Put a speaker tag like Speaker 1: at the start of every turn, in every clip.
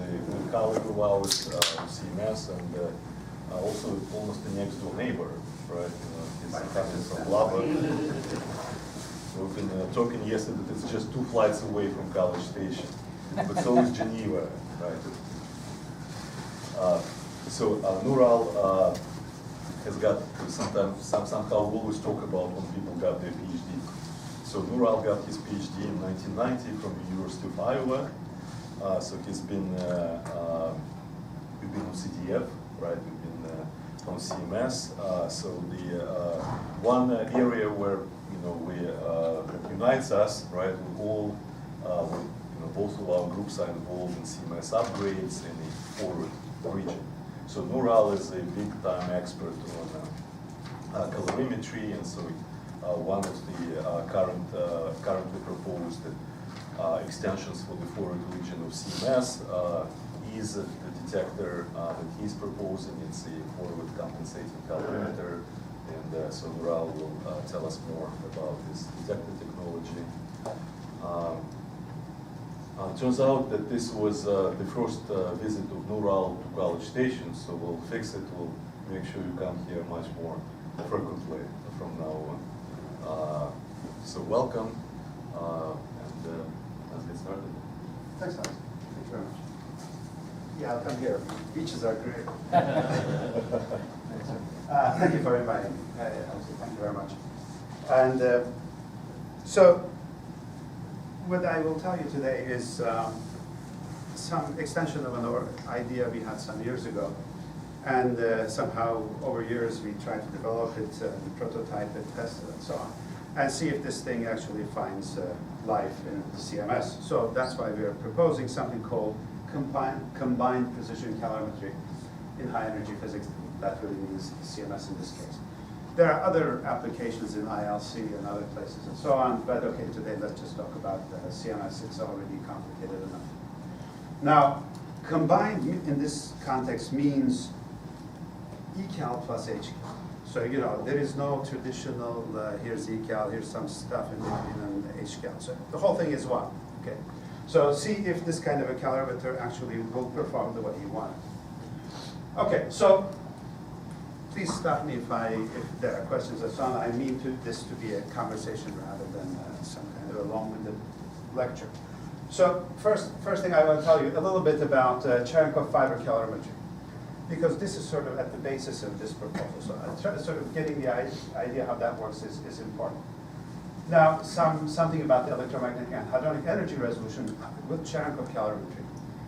Speaker 1: a colleague of ours in CMS, and also almost a next door neighbor, right? He's coming from Lava. We've been talking yesterday that it's just 2 flights away from College Station, but so is Geneva, right? So Nural has got somehow we always talk about when people got their PhD. So Nural got his PhD in 1990 from the University of Iowa. So he's been we've been on CTF, right? We've been on CMS. So the one area where that unites us, right? We all, both of our groups are involved in CMS upgrades in the forward region. So Nural is a big-time expert on calorimetry, and so one of the currently proposed extensions for the forward region of CMS is the detector that he's proposing. It's a forward compensating calorimeter, and so Nural will tell us more about this detector technology. Turns out that this was the first visit of Nural to College Station, so we'll fix it. We'll make sure you come here much more frequently from now on. So welcome, and let's get started.
Speaker 2: Thanks, Alex. Thank you very much. Yeah, I'll come here. Beaches are great. Thank you for inviting me. Thank you very much. And so, what I will tell you today is some extension of an idea we had some years ago. And somehow, over years, we tried to develop it, prototype it, test it, and so on, and see if this thing actually finds life in CMS. So that's why we are proposing something called combined precision calorimetry in high energy physics. That really means CMS in this case. There are other applications in ILC and other places and so on, but okay, today let's just talk about CMS. It's already complicated enough. Now, combined in this context means ecal plus hcal. So, there is no traditional, here's ecal, here's some stuff in between, and hcal. So the whole thing is one, okay? So see if this kind of a calorimeter actually will perform the way you want it. Okay, so please stop me if there are questions and so on. I mean this to be a conversation rather than some kind of a long-winded lecture. So first thing I want to tell you a little bit about Cherenkov fiber calorimetry, because this is sort of at the basis of this proposal. So sort of getting the idea how that works is important. Now, something about the electromagnetic and hadronic energy resolution with Cherenkov calorimetry.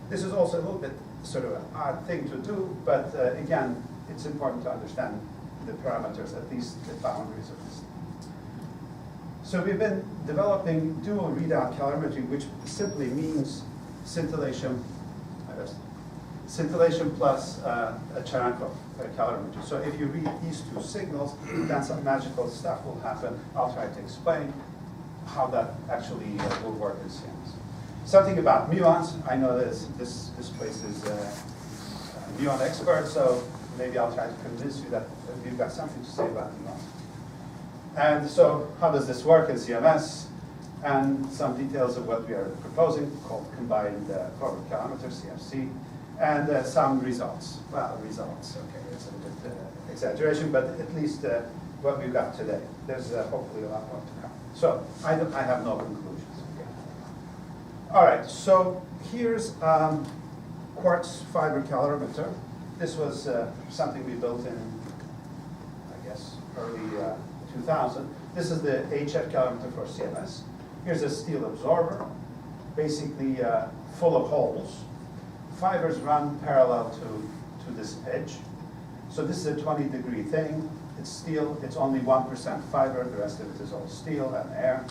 Speaker 2: This is also a little bit sort of an odd thing to do, but again, it's important to understand the parameters, at least the boundaries of this. So we've been developing dual readout calorimetry, which simply means scintillation plus a Cherenkov calorimetry. So if you read these two signals, then some magical stuff will happen. I'll try to explain how that actually will work in CMS. Something about muons. I know this place is muon expert, so maybe I'll try to convince you that you've got something to say about muons. And so how does this work in CMS? And some details of what we are proposing, called combined forward calorimeter, CFC, and some results. Well, results, okay, it's a bit exaggeration, but at least what we've got today. There's hopefully a lot more to come. So I have no conclusions. Okay. All right, so here's Quartz fiber calorimeter. This was something we built in, I guess, early 2000. This is the HF calorimeter for CMS. Here's a steel absorber, basically full of holes. Fibers run parallel to this edge. So this is a 20-degree thing. It's steel. It's only 1% fiber. The rest of it is all steel and air.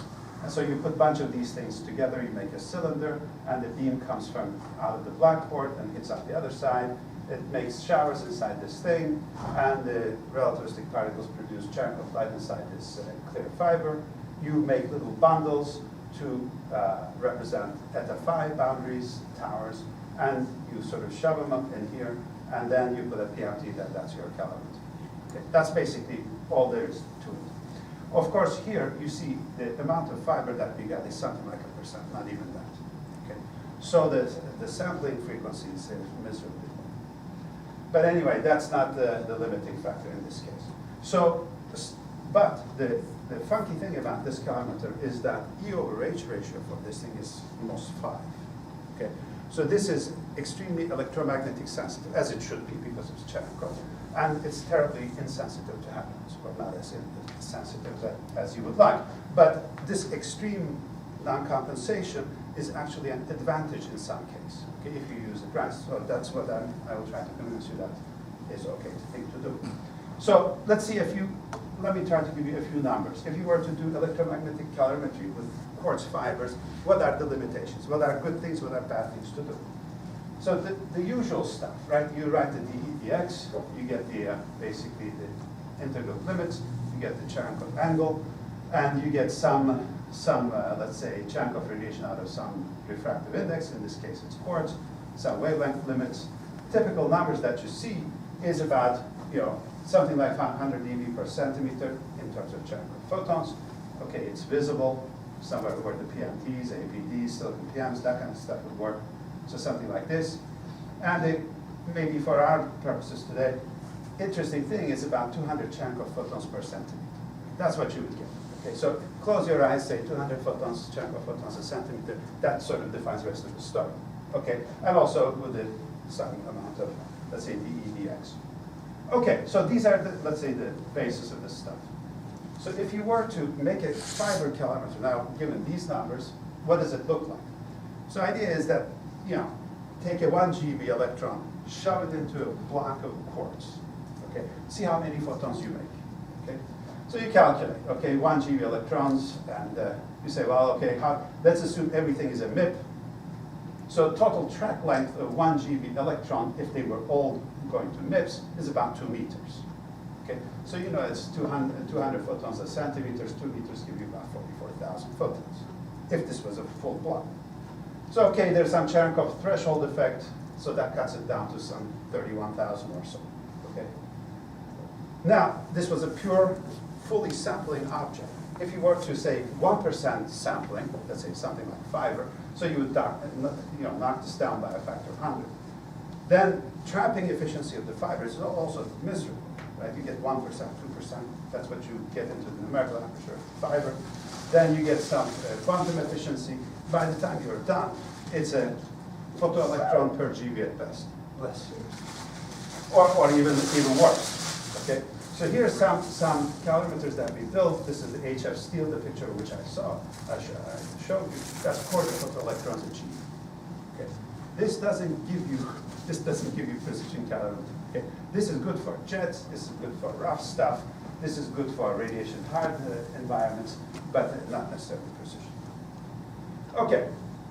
Speaker 2: And so you put a bunch of these things together. You make a cylinder, and the beam comes from out of the blackboard and hits on the other side. It makes showers inside this thing, and the relativistic particles produce Cherenkov light inside this clear fiber. You make little bundles to represent eta phi boundaries, towers, and you sort of shove them up in here, and then you put a PMT, that's your calorimeter. Okay. That's basically all there is to it. Of course, here you see the amount of fiber that we got is something like 1%, not even that. Okay. So the sampling frequency is miserably low. But anyway, that's not the limiting factor in this case. So, but the funky thing about this calorimeter is that E over H ratio for this thing is almost 5. Okay? So this is extremely electromagnetic sensitive, as it should be because it's Cherenkov. And it's terribly insensitive to hadrons, or not as sensitive as you would like. But this extreme non-compensation is actually an advantage in some case, okay, if you use it right. So that's what I will try to convince you that is okay thing to do. So let's see let me try to give you a few numbers. If you were to do electromagnetic calorimetry with quartz fibers, what are the limitations? What are good things, what are bad things to do? So the usual stuff, right? You write the dEdx, you get the basically the integral limits, you get the Cherenkov angle, and you get some let's say, Cherenkov radiation out of some refractive index. In this case, it's quartz. Some wavelength limits. Typical numbers that you see is about, something like 100 eV per centimeter in terms of Cherenkov photons. Okay, it's visible somewhere where the PMTs, APDs, silicon PMs, that kind of stuff would work. So something like this. And maybe for our purposes today, interesting thing is about 200 Cherenkov photons per centimeter. That's what you would get. Okay, so close your eyes, say 200 photons, Cherenkov photons a centimeter. That sort of defines the rest of the story. Okay, and also with some amount of, let's say, dEdx. Okay, so these are, let's say, the basis of this stuff. So if you were to make a fiber calorimeter, now given these numbers, what does it look like? So the idea is that, take a 1 GeV electron, shove it into a block of quartz. Okay, see how many photons you make. Okay, so you calculate. Okay, 1 GeV electrons, and you say, well, okay, let's assume everything is a MIP. So total track length of 1 GeV electron, if they were all going to MIPS, is about 2 meters. Okay, so it's 200 photons a centimeter. 2 meters give you about 44,000 photons, if this was a full block. So okay, there's some Cherenkov threshold effect, so that cuts it down to some 31,000 or so. Okay. Now, this was a pure, fully sampling object. If you were to say 1% sampling, let's say something like fiber, so you would knock this down by a factor of 100. Then trapping efficiency of the fiber is also miserable, right? You get 1%, 2%. That's what you get into the numerical aperture of the fiber. Then you get some quantum efficiency. By the time you're done, it's a photoelectron per GeV at best, less serious, or even worse. Okay, so here are some calorimeters that we built. This is the HF steel, the picture which I showed you. That's quarter photoelectrons a GeV. Okay, this doesn't give you precision calorimetry. Okay, this is good for jets. This is good for rough stuff. This is good for radiation-hard environments, but not necessarily precision. Okay,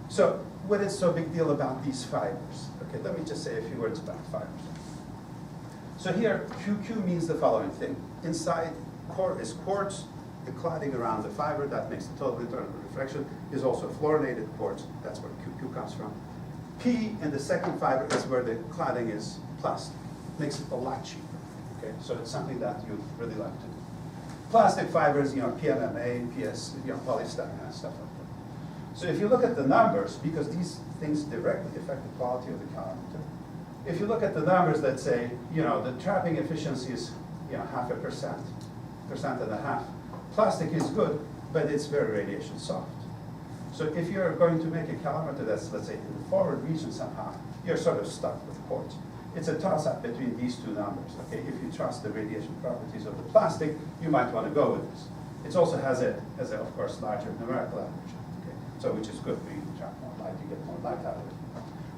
Speaker 2: so what is so big deal about these fibers? Okay, let me just say a few words about fibers. So here, QQ means the following thing. Inside core is quartz. The cladding around the fiber, that makes the total internal reflection, is also fluorinated quartz. That's where QQ comes from. P in the second fiber is where the cladding is plastic. Makes it a lot cheaper. Okay, so it's something that you really like to do. Plastic fibers, PMMA, PS, polystyrene and stuff like that. So if you look at the numbers, because these things directly affect the quality of the calorimeter, if you look at the numbers that say, the trapping efficiency is, 0.5%, 1.5%. Plastic is good, but it's very radiation soft. So if you're going to make a calorimeter that's, let's say, in the forward region somehow, you're sort of stuck with quartz. It's a toss-up between these two numbers. Okay, if you trust the radiation properties of the plastic, you might want to go with this. It also has a of course, larger numerical aperture. Okay, so which is good. You trap more light, you get more light out of it.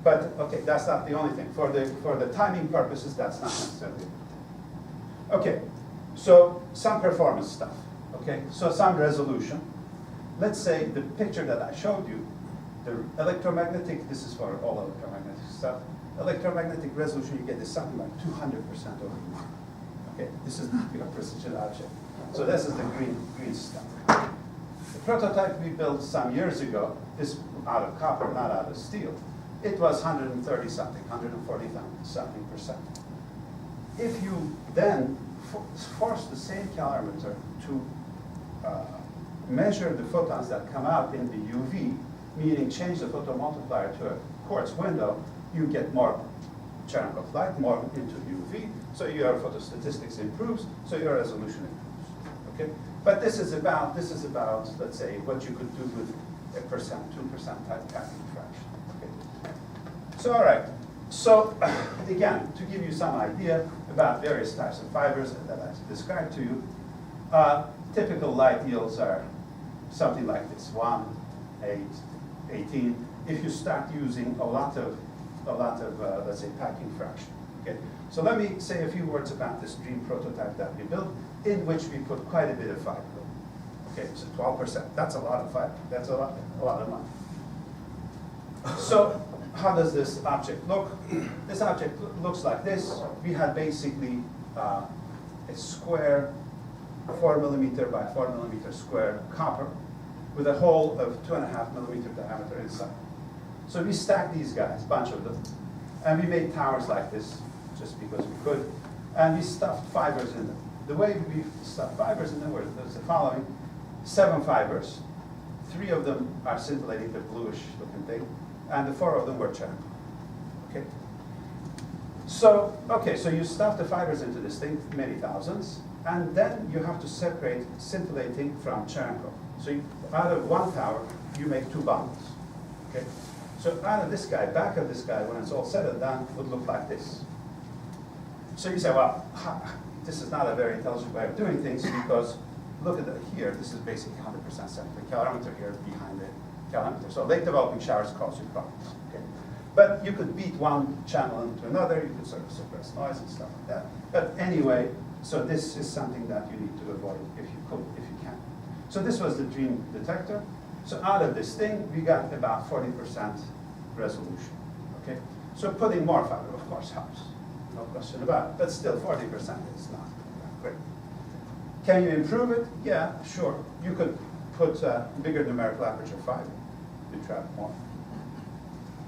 Speaker 2: But okay, that's not the only thing. For the timing purposes, that's not necessarily a good thing. Okay, so some performance stuff. Okay, so some resolution. Let's say the picture that I showed you, the electromagnetic. This is for all electromagnetic stuff. Electromagnetic resolution you get is something like 200% over the. Okay, this is not your precision object. So this is the green stuff. The prototype we built some years ago is out of copper, not out of steel. It was 130 something, 140 something percent. If you then force the same calorimeter to measure the photons that come out in the UV, meaning change the photomultiplier to a quartz window, you get more Cherenkov light, more into UV, so your photostatistics improves, so your resolution improves. Okay? But this is about, let's say, what you could do with a 1%, 2% type packing fraction. Okay? So, all right. So, again, to give you some idea about various types of fibers that I described to you, typical light yields are something like this: 1, 8, 18. If you start using a lot of let's say, packing fraction. Okay. So let me say a few words about this dream prototype that we built, in which we put quite a bit of fiber. Okay, so 12%. That's a lot of fiber. That's a lot of money. So how does this object look? This object looks like this. We had basically a square 4 millimeter by 4 millimeter square copper with a hole of 2.5 millimeter diameter inside. So we stacked these guys, a bunch of them, and we made towers like this just because we could, and we stuffed fibers in them. The way we stuffed fibers in them was the following: 7 fibers, 3 of them are scintillating, they're bluish looking thing, and the 4 of them were Cherenkov. Okay. So you stuff the fibers into this thing, many thousands, and then you have to separate scintillating from Cherenkov. So out of 1 tower, you make 2 bundles. Okay. So out of this guy, back of this guy, when it's all said and done, would look like this. So you say, well, this is not a very intelligent way of doing things, because look at it here. This is basically 100% sampling. Calorimeter here behind the calorimeter. So late developing showers cause you problems. Okay? But you could beat one channel into another. You could sort of suppress noise and stuff like that. But anyway, so this is something that you need to avoid if you can. So this was the dream detector. So out of this thing, we got about 40% resolution. Okay? So putting more fiber, of course, helps. No question about it. But still, 40% is not great. Can you improve it? Yeah, sure. You could put bigger numerical aperture fiber. You trap more.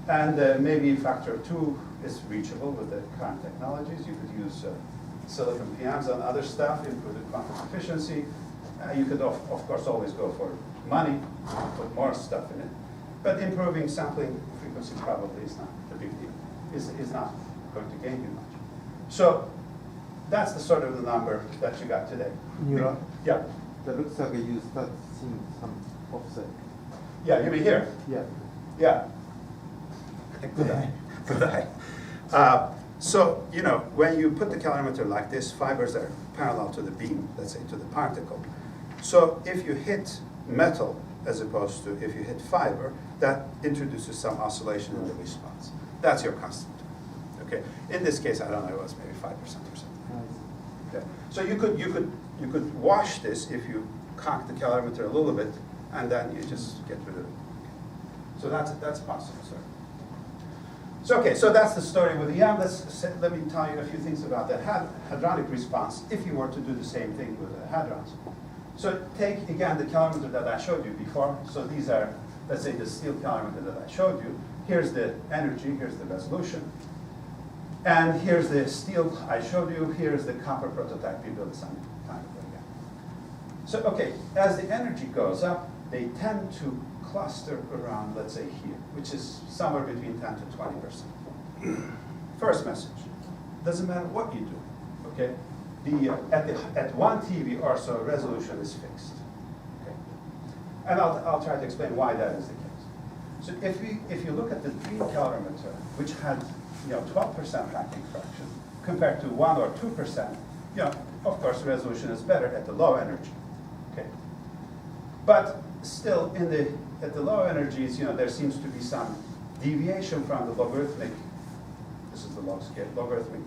Speaker 2: And maybe factor of 2 is reachable with the current technologies. You could use silicon PMs and other stuff, improve the quantum efficiency. You could, of course, always go for money, put more stuff in it. But improving sampling frequency probably is not a big deal. Is not going to gain you much. So that's the sort of the number that you got today.
Speaker 3: Nural?
Speaker 2: Yeah.
Speaker 3: That looks like you start seeing some offset.
Speaker 2: Yeah, you mean here?
Speaker 3: Yeah.
Speaker 2: Yeah. Good eye. Good eye. So, you know, when you put the calorimeter like this, fibers are parallel to the beam, let's say to the particle. So if you hit metal as opposed to if you hit fiber, that introduces some oscillation in the response. That's your constant. Okay. In this case, I don't know, it was maybe 5% or something. Okay. So you could wash this if you cock the calorimeter a little bit, and then you just get rid of it. So that's possible, sir. So okay, so that's the story with the EM. Let me tell you a few things about the hadronic response if you were to do the same thing with the hadrons. So take, again, the calorimeter that I showed you before. So these are, let's say, the steel calorimeter that I showed you. Here's the energy, here's the resolution. And here's the steel I showed you. Here's the copper prototype we built some time ago again. So, okay, as the energy goes up, they tend to cluster around, let's say, here, which is somewhere between 10 to 20%. First message, doesn't matter what you do, okay? At 1 TeV or so, resolution is fixed, okay? And I'll try to explain why that is the case. So if you look at the dream calorimeter, which had 12% packing fraction, compared to 1 or 2%, of course, resolution is better at the low energy, okay? But still, at the low energies, there seems to be some deviation from the logarithmic. This is the logarithmic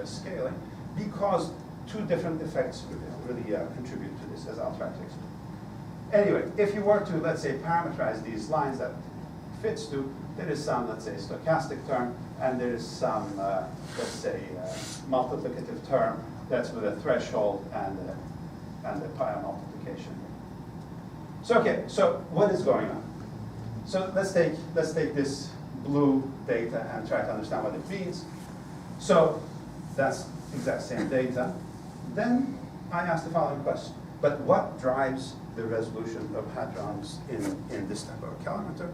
Speaker 2: scaling, because 2 different effects really contribute to this, as I'll try to explain. Anyway, if you were to, let's say, parameterize these lines that fits to, there is some, let's say, stochastic term, and there is some, let's say, multiplicative term that's with a threshold and a pi multiplication. So okay, so what is going on? So let's take this blue data and try to understand what it means. So that's exact same data. Then I ask the following question: but what drives the resolution of hadrons in this type of calorimeter?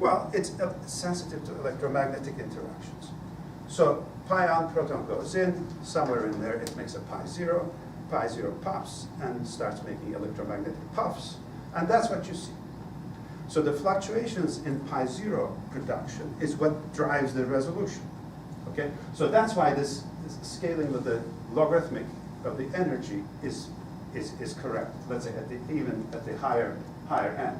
Speaker 2: Well, it's sensitive to electromagnetic interactions. So pion proton goes in, somewhere in there it makes a pi zero pops and starts making electromagnetic puffs, and that's what you see. So the fluctuations in pi zero production is what drives the resolution, okay? So that's why this scaling with the logarithmic of the energy is correct, let's say even at the higher end.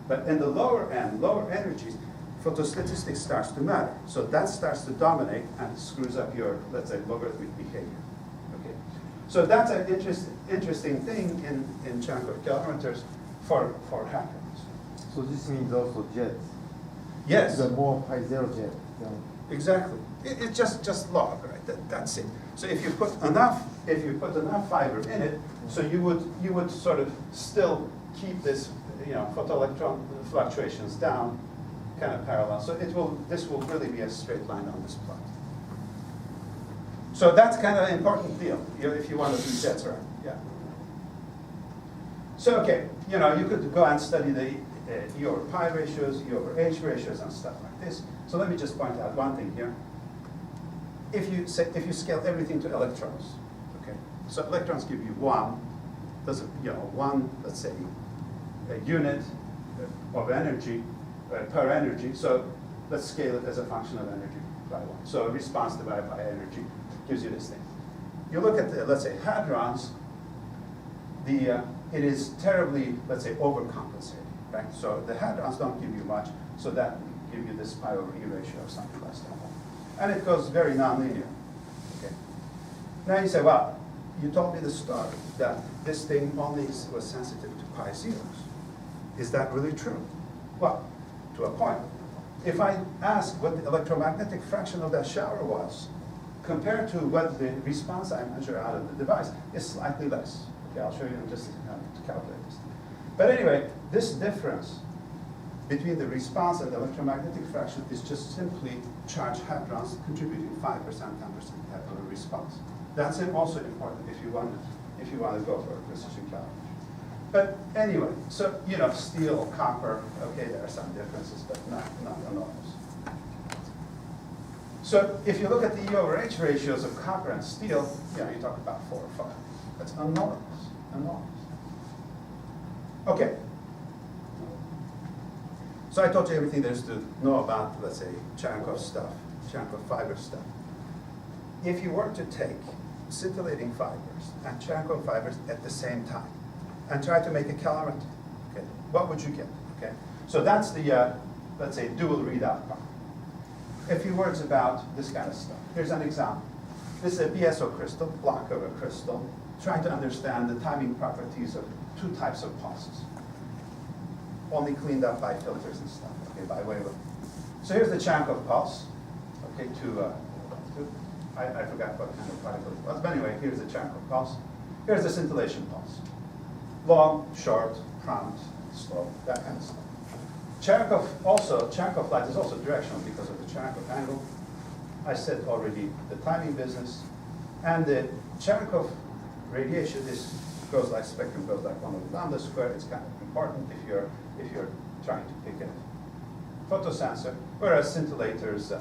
Speaker 2: But in the lower end, lower energies, photostatistics starts to matter. So that starts to dominate and screws up your, let's say, logarithmic behavior. Okay. So that's an interesting thing in Cherenkov calorimeters for hadrons.
Speaker 3: So this means also jets.
Speaker 2: Yes.
Speaker 3: The more pi zero jet.
Speaker 2: Exactly. It's just log, right? That's it. So if you put enough fiber in it, so you would sort of still keep this, photoelectron fluctuations down, kind of parallel. So this will really be a straight line on this plot. So that's kind of an important deal, if you want to do jets, right? Yeah. So okay, you could go and study the E over pi ratios, E over H ratios, and stuff like this. So let me just point out one thing here. If you scale everything to electrons, okay, so electrons give you one, let's say, a unit of energy per energy. So let's scale it as a function of energy by one. So response divided by energy gives you this thing. You look at let's say hadrons. It is terribly, let's say, overcompensating, right? So the hadrons don't give you much, so that will give you this pi over E ratio or something less than one. And it goes very nonlinear. Okay. Now you say, well, you told me the story that this thing only was sensitive to pi zeros. Is that really true? Well, to a point. If I ask what the electromagnetic fraction of that shower was, compared to what the response I measure out of the device, is slightly less. Okay, I'll show you in just how to calculate this. But anyway, this difference between the response and the electromagnetic fraction is just simply charged hadrons contributing 5%, 10% of the response. That's also important if you want to go for a precision calculation. But anyway, so steel, copper, okay, there are some differences, but not enormous. So if you look at the E over H ratios of copper and steel, you talk about 4 or 5. That's enormous. Okay. So I told you everything there is to know about, let's say, Cherenkov stuff, Cherenkov fiber stuff. If you were to take scintillating fibers and Cherenkov fibers at the same time and try to make a calorimeter, okay, what would you get? Okay, so that's the, let's say, dual readout part. A few words about this kind of stuff. Here's an example. This is a BSO crystal, block of a crystal, trying to understand the timing properties of 2 types of pulses, only cleaned up by filters and stuff, okay, by way of. So here's the Cherenkov pulse, okay, I forgot what kind of particle it was, but anyway, here's the Cherenkov pulse. Here's the scintillation pulse. Long, short, prompt, slow, that kind of stuff. Cherenkov light is also directional because of the Cherenkov angle. I said already the timing business. And the Cherenkov radiation goes like spectrum, goes like 1 over lambda squared. It's kind of important if you're trying to pick a photosensor, whereas scintillators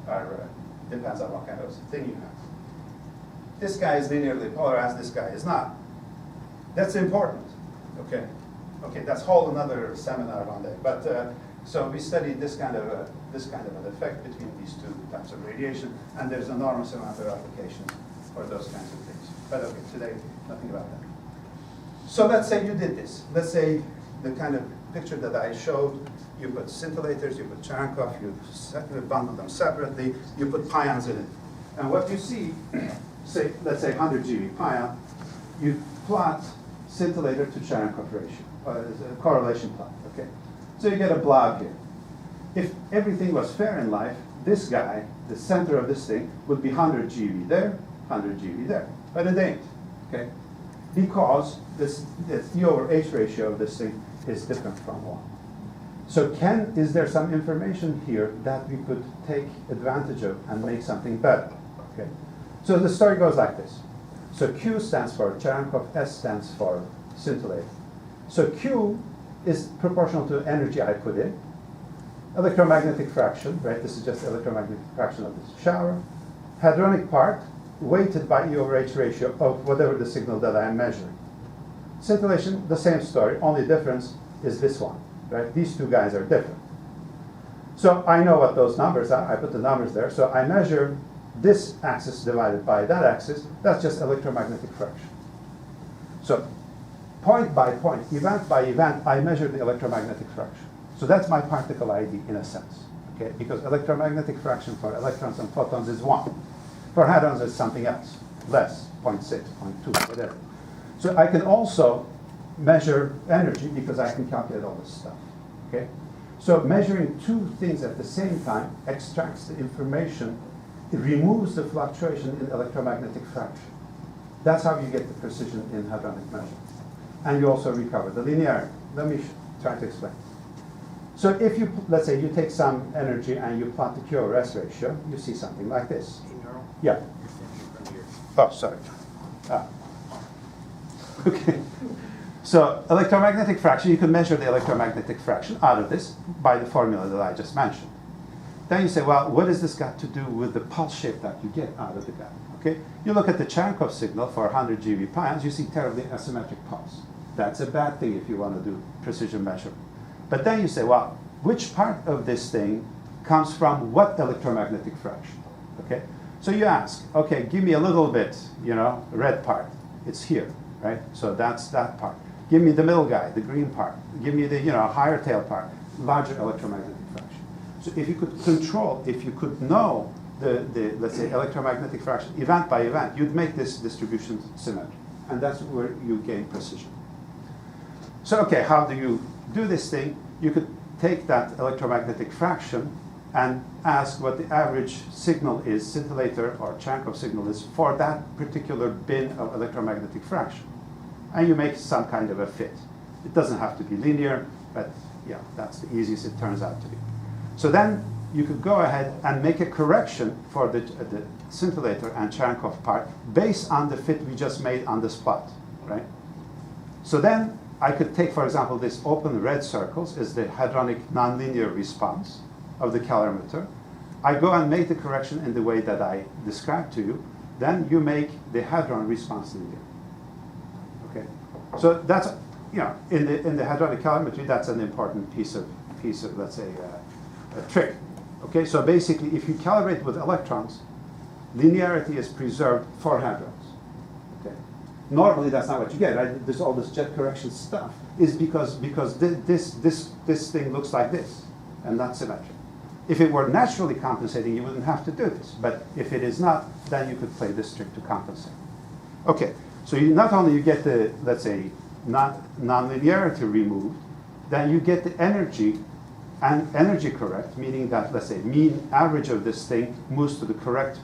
Speaker 2: are depends on what kind of thing you have. This guy is linearly polarized, this guy is not. That's important, okay? Okay, that's whole another seminar one day. But so we studied this kind of an effect between these 2 types of radiation, and there's enormous amount of applications for those kinds of things. But okay, today, nothing about that. So let's say you did this. Let's say the kind of picture that I showed, you put scintillators, you put Cherenkov, you bundle them separately, you put pions in it. And what you see, let's say 100 GeV pion, you plot scintillator to Cherenkov ratio, a correlation plot, okay? So you get a blob here. If everything was fair in life, this guy, the center of this thing, would be 100 GeV there, 100 GeV there. But it ain't, okay? Because this E over H ratio of this thing is different from 1. So is there some information here that we could take advantage of and make something better, okay? So the story goes like this. So Q stands for Cherenkov, S stands for scintillator. So Q is proportional to energy I put in. electromagnetic fraction, right? This is just the electromagnetic fraction of this shower. Hadronic part, weighted by E/H ratio of whatever the signal that I am measuring. Scintillation, the same story, only difference is this one, right? These two guys are different. So I know what those numbers are. I put the numbers there. So I measure this axis divided by that axis. That's just electromagnetic fraction. So point by point, event by event, I measure the electromagnetic fraction. So that's my particle ID in a sense, okay? Because electromagnetic fraction for electrons and photons is 1. For hadrons, it's something else, less, 0.6, 0.2, whatever. So I can also measure energy because I can calculate all this stuff, okay? So measuring two things at the same time extracts the information, it removes the fluctuation in electromagnetic fraction. That's how you get the precision in hadronic measurement. And you also recover the linearity. Let me try to explain. So if you, let's say you take some energy and you plot the QRS ratio, you see something like this.
Speaker 4: Hey, Nural,
Speaker 2: Yeah.
Speaker 4: you're standing in front of your.
Speaker 2: Oh, sorry. Okay. So electromagnetic fraction, you can measure the electromagnetic fraction out of this by the formula that I just mentioned. Then you say, well, what has this got to do with the pulse shape that you get out of the gap? Okay? You look at the Cherenkov signal for 100 GeV pions, you see terribly asymmetric pulse. That's a bad thing if you want to do precision measurement. But then you say, well, which part of this thing comes from what electromagnetic fraction? Okay? So you ask, okay, give me a little bit, red part. It's here, right? So that's that part. Give me the middle guy, the green part. Give me the, higher tail part, larger electromagnetic fraction. So if you could control, if you could know the let's say, electromagnetic fraction event by event, you'd make this distribution symmetric. And that's where you gain precision. So, okay, how do you do this thing? You could take that electromagnetic fraction and ask what the average signal is, scintillator or Cherenkov signal is, for that particular bin of electromagnetic fraction. And you make some kind of a fit. It doesn't have to be linear, but yeah, that's the easiest it turns out to be. So then you could go ahead and make a correction for the scintillator and Cherenkov part based on the fit we just made on this plot, right? So then I could take, for example, this open red circles is the hadronic nonlinear response of the calorimeter. I go and make the correction in the way that I described to you. Then you make the hadron response linear. Okay, so that's in the hadronic calorimetry, that's an important piece of let's say a trick. Okay, so basically, if you calibrate with electrons, linearity is preserved for hadrons. Okay, normally that's not what you get. Right? There's all this jet correction stuff is because this thing looks like this and not symmetric. If it were naturally compensating, you wouldn't have to do this. But if it is not, then you could play this trick to compensate. Okay, so not only you get the, let's say, nonlinearity removed, then you get the energy and energy correct, meaning that, let's say, mean average of this thing moves to the correct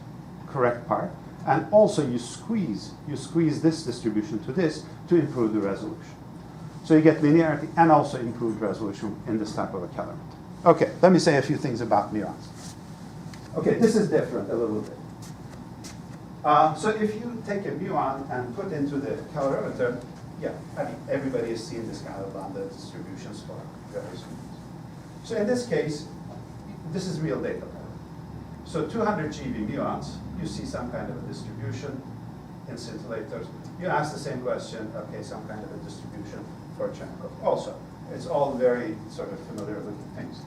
Speaker 2: part. And also you squeeze this distribution to this to improve the resolution. So you get linearity and also improved resolution in this type of a calorimeter. Okay, let me say a few things about muons. Okay, this is different a little bit. So if you take a muon and put into the calorimeter, yeah, I mean, everybody has seen this kind of lambda distributions for various reasons. So in this case, this is real data. So 200 GeV muons, you see some kind of a distribution in scintillators. You ask the same question, okay, some kind of a distribution for Cherenkov. Also, it's all very sort of familiar looking things.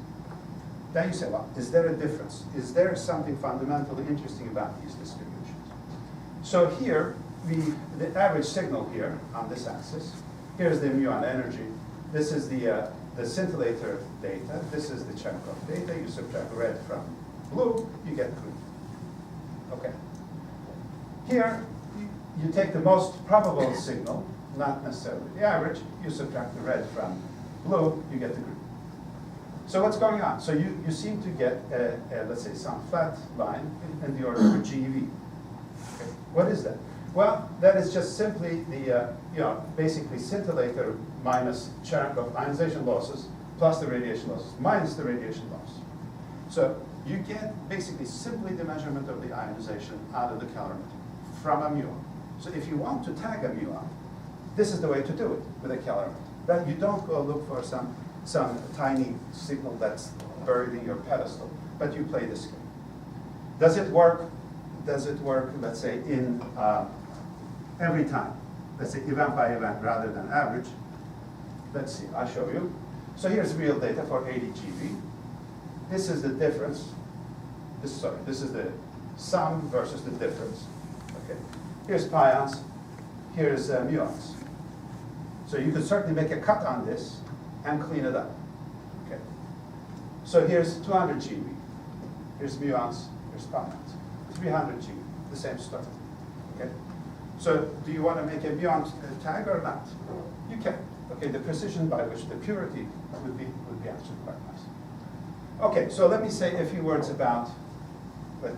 Speaker 2: Then you say, well, is there a difference? Is there something fundamentally interesting about these distributions? So here, the average signal here on this axis, here's the muon energy. This is the scintillator data. This is the Cherenkov data. You subtract red from blue, you get green. Okay. Here, you take the most probable signal, not necessarily the average. You subtract the red from blue, you get the green. So what's going on? So you seem to get, let's say, some flat line in the order of GeV. Okay. What is that? Well, that is just simply the, basically scintillator minus Cherenkov ionization losses plus the radiation losses minus the radiation loss. So you get basically simply the measurement of the ionization out of the calorimeter from a muon. So if you want to tag a muon, this is the way to do it with a calorimeter. But you don't go look for some tiny signal that's buried in your pedestal, but you play this game. Does it work? Does it work, let's say, in every time? Let's say event by event rather than average. Let's see, I'll show you. So here's real data for 80 GB. This is the difference. This is the sum versus the difference. Okay. Here's pions. Here's muons. So you could certainly make a cut on this and clean it up. Okay. So here's 200 GB. Here's muons. Here's pions. 300 GB. The same story. Okay. So do you want to make a muon tag or not? You can. Okay. The precision by which the purity would be actually quite nice. Okay. So let me say a few words about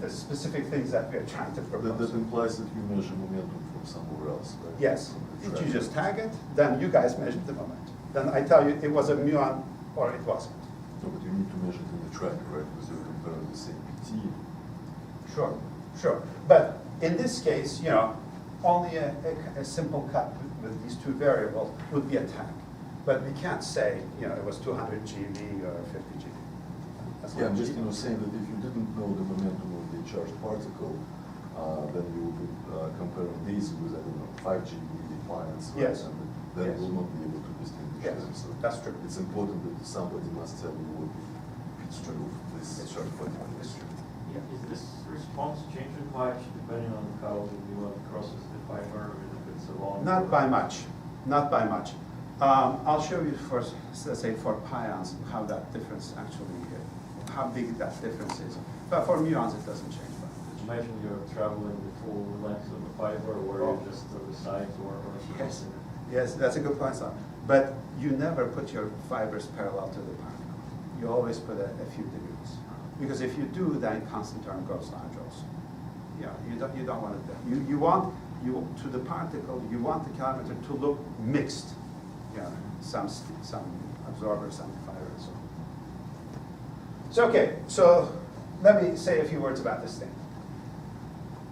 Speaker 2: the specific things that we are trying to propose.
Speaker 1: That implies that you measure momentum from somewhere else, right?
Speaker 2: Yes. If you just tag it, then you guys measure the momentum. Then I tell you it was a muon or it wasn't.
Speaker 1: No, but you need to measure it in the tracker, right? Because you're comparing the same PT.
Speaker 2: Sure, sure. But in this case, only a simple cut with these two variables would be a tag. But we can't say, it was 200 GeV or 50 GeV.
Speaker 1: Yeah, I'm just saying that if you didn't know the momentum of the charged particle, then you would be comparing these with, 5 GeV defiance, right?
Speaker 2: Yes.
Speaker 1: And then
Speaker 2: Yes.
Speaker 1: you will not be able to distinguish
Speaker 2: Yes,
Speaker 1: them. So
Speaker 2: that's true.
Speaker 1: It's important that somebody must tell you what the pitch of this charged particle is.
Speaker 4: Is this response changing much depending on how the muon crosses the fiber, and if it's a long?
Speaker 2: Not by much, not by much. I'll show you first, let's say for pions, how that difference actually, how big that difference is. But for muons, it doesn't change much.
Speaker 4: Imagine you're traveling the full length of the fiber, or you're just to the sides or
Speaker 2: Yes, yes, that's a good point, sir. But you never put your fibers parallel to the particle. You always put a few degrees. Because if you do, then constant term goes large also. You don't want it. You want to the particle. You want the calorimeter to look mixed. Some absorber, some fiber, and so on. So okay. So let me say a few words about this thing.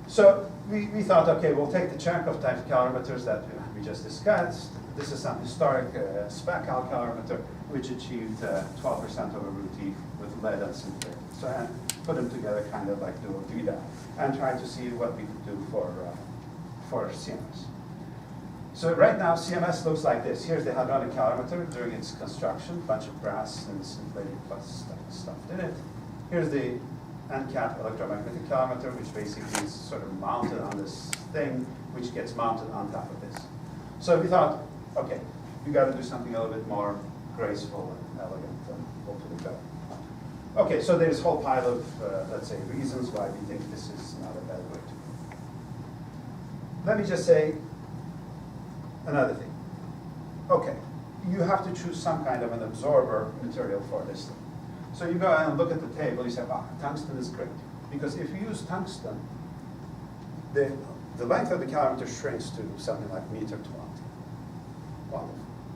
Speaker 2: So we thought, okay, we'll take the Cherenkov type calorimeters that we just discussed. This is some historic SPECAL calorimeter, which achieved 12% over root E with lead and zinc. So and put them together kind of like do a Readout and try to see what we could do for CMS. So right now, CMS looks like this. Here's the hadronic calorimeter during its construction, bunch of brass and scintillating plus stuffed in it. Here's the NCAP electromagnetic calorimeter, which basically is sort of mounted on this thing, which gets mounted on top of this. So we thought, okay, we got to do something a little bit more graceful and elegant and hopefully better. Okay, so there's a whole pile of, let's say, reasons why we think this is not a bad way to go. Let me just say another thing. Okay, you have to choose some kind of an absorber material for this thing. So you go and look at the table, you say, tungsten is great. Because if you use tungsten, the length of the calorimeter shrinks to something like meter 20. Wonderful.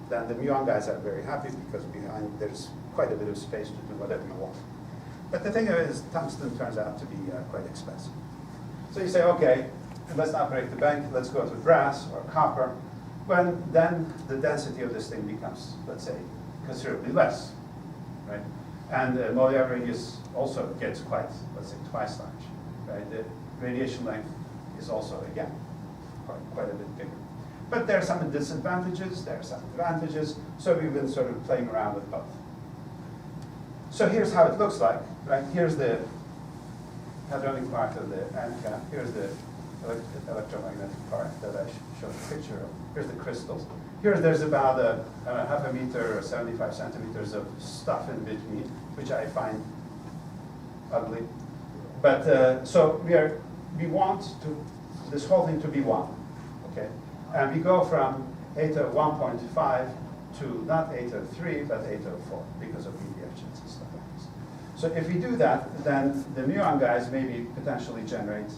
Speaker 2: Then the muon guys are very happy because behind there's quite a bit of space to do whatever you want. But the thing is, tungsten turns out to be quite expensive. So you say, okay, let's not break the bank, let's go to brass or copper. When then the density of this thing becomes, let's say, considerably less, right? And the molar radius also gets quite, let's say, twice large, right? The radiation length is also, again, quite a bit bigger. But there are some disadvantages, there are some advantages, so we've been sort of playing around with both. So here's how it looks like, right? Here's the hadronic part of the NCAP. Here's the electromagnetic part that I showed a picture of. Here's the crystals. There's about a half a meter or 75 centimeters of stuff in between, which I find ugly. But so we want this whole thing to be one, okay? And we go from eta 1.5 to not eta 3, but eta 4 because of deviations and stuff like this. So if we do that, then the muon guys maybe potentially generate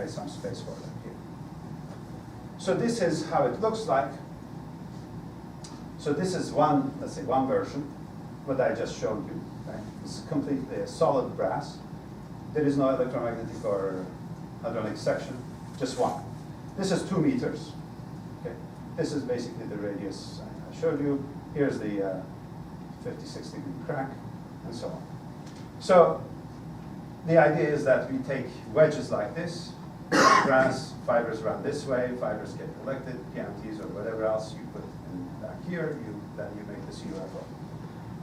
Speaker 2: some space for them here. So this is how it looks like. So this is one, let's say one version, what I just showed you. Right? It's completely a solid brass. There is no electromagnetic or hadronic section, just one. This is 2 meters. Okay. This is basically the radius I showed you. Here's the 56-degree crack, and so on. So the idea is that we take wedges like this, brass fibers run this way, fibers get collected, PMTs or whatever else you put in back here, then you make this UFO.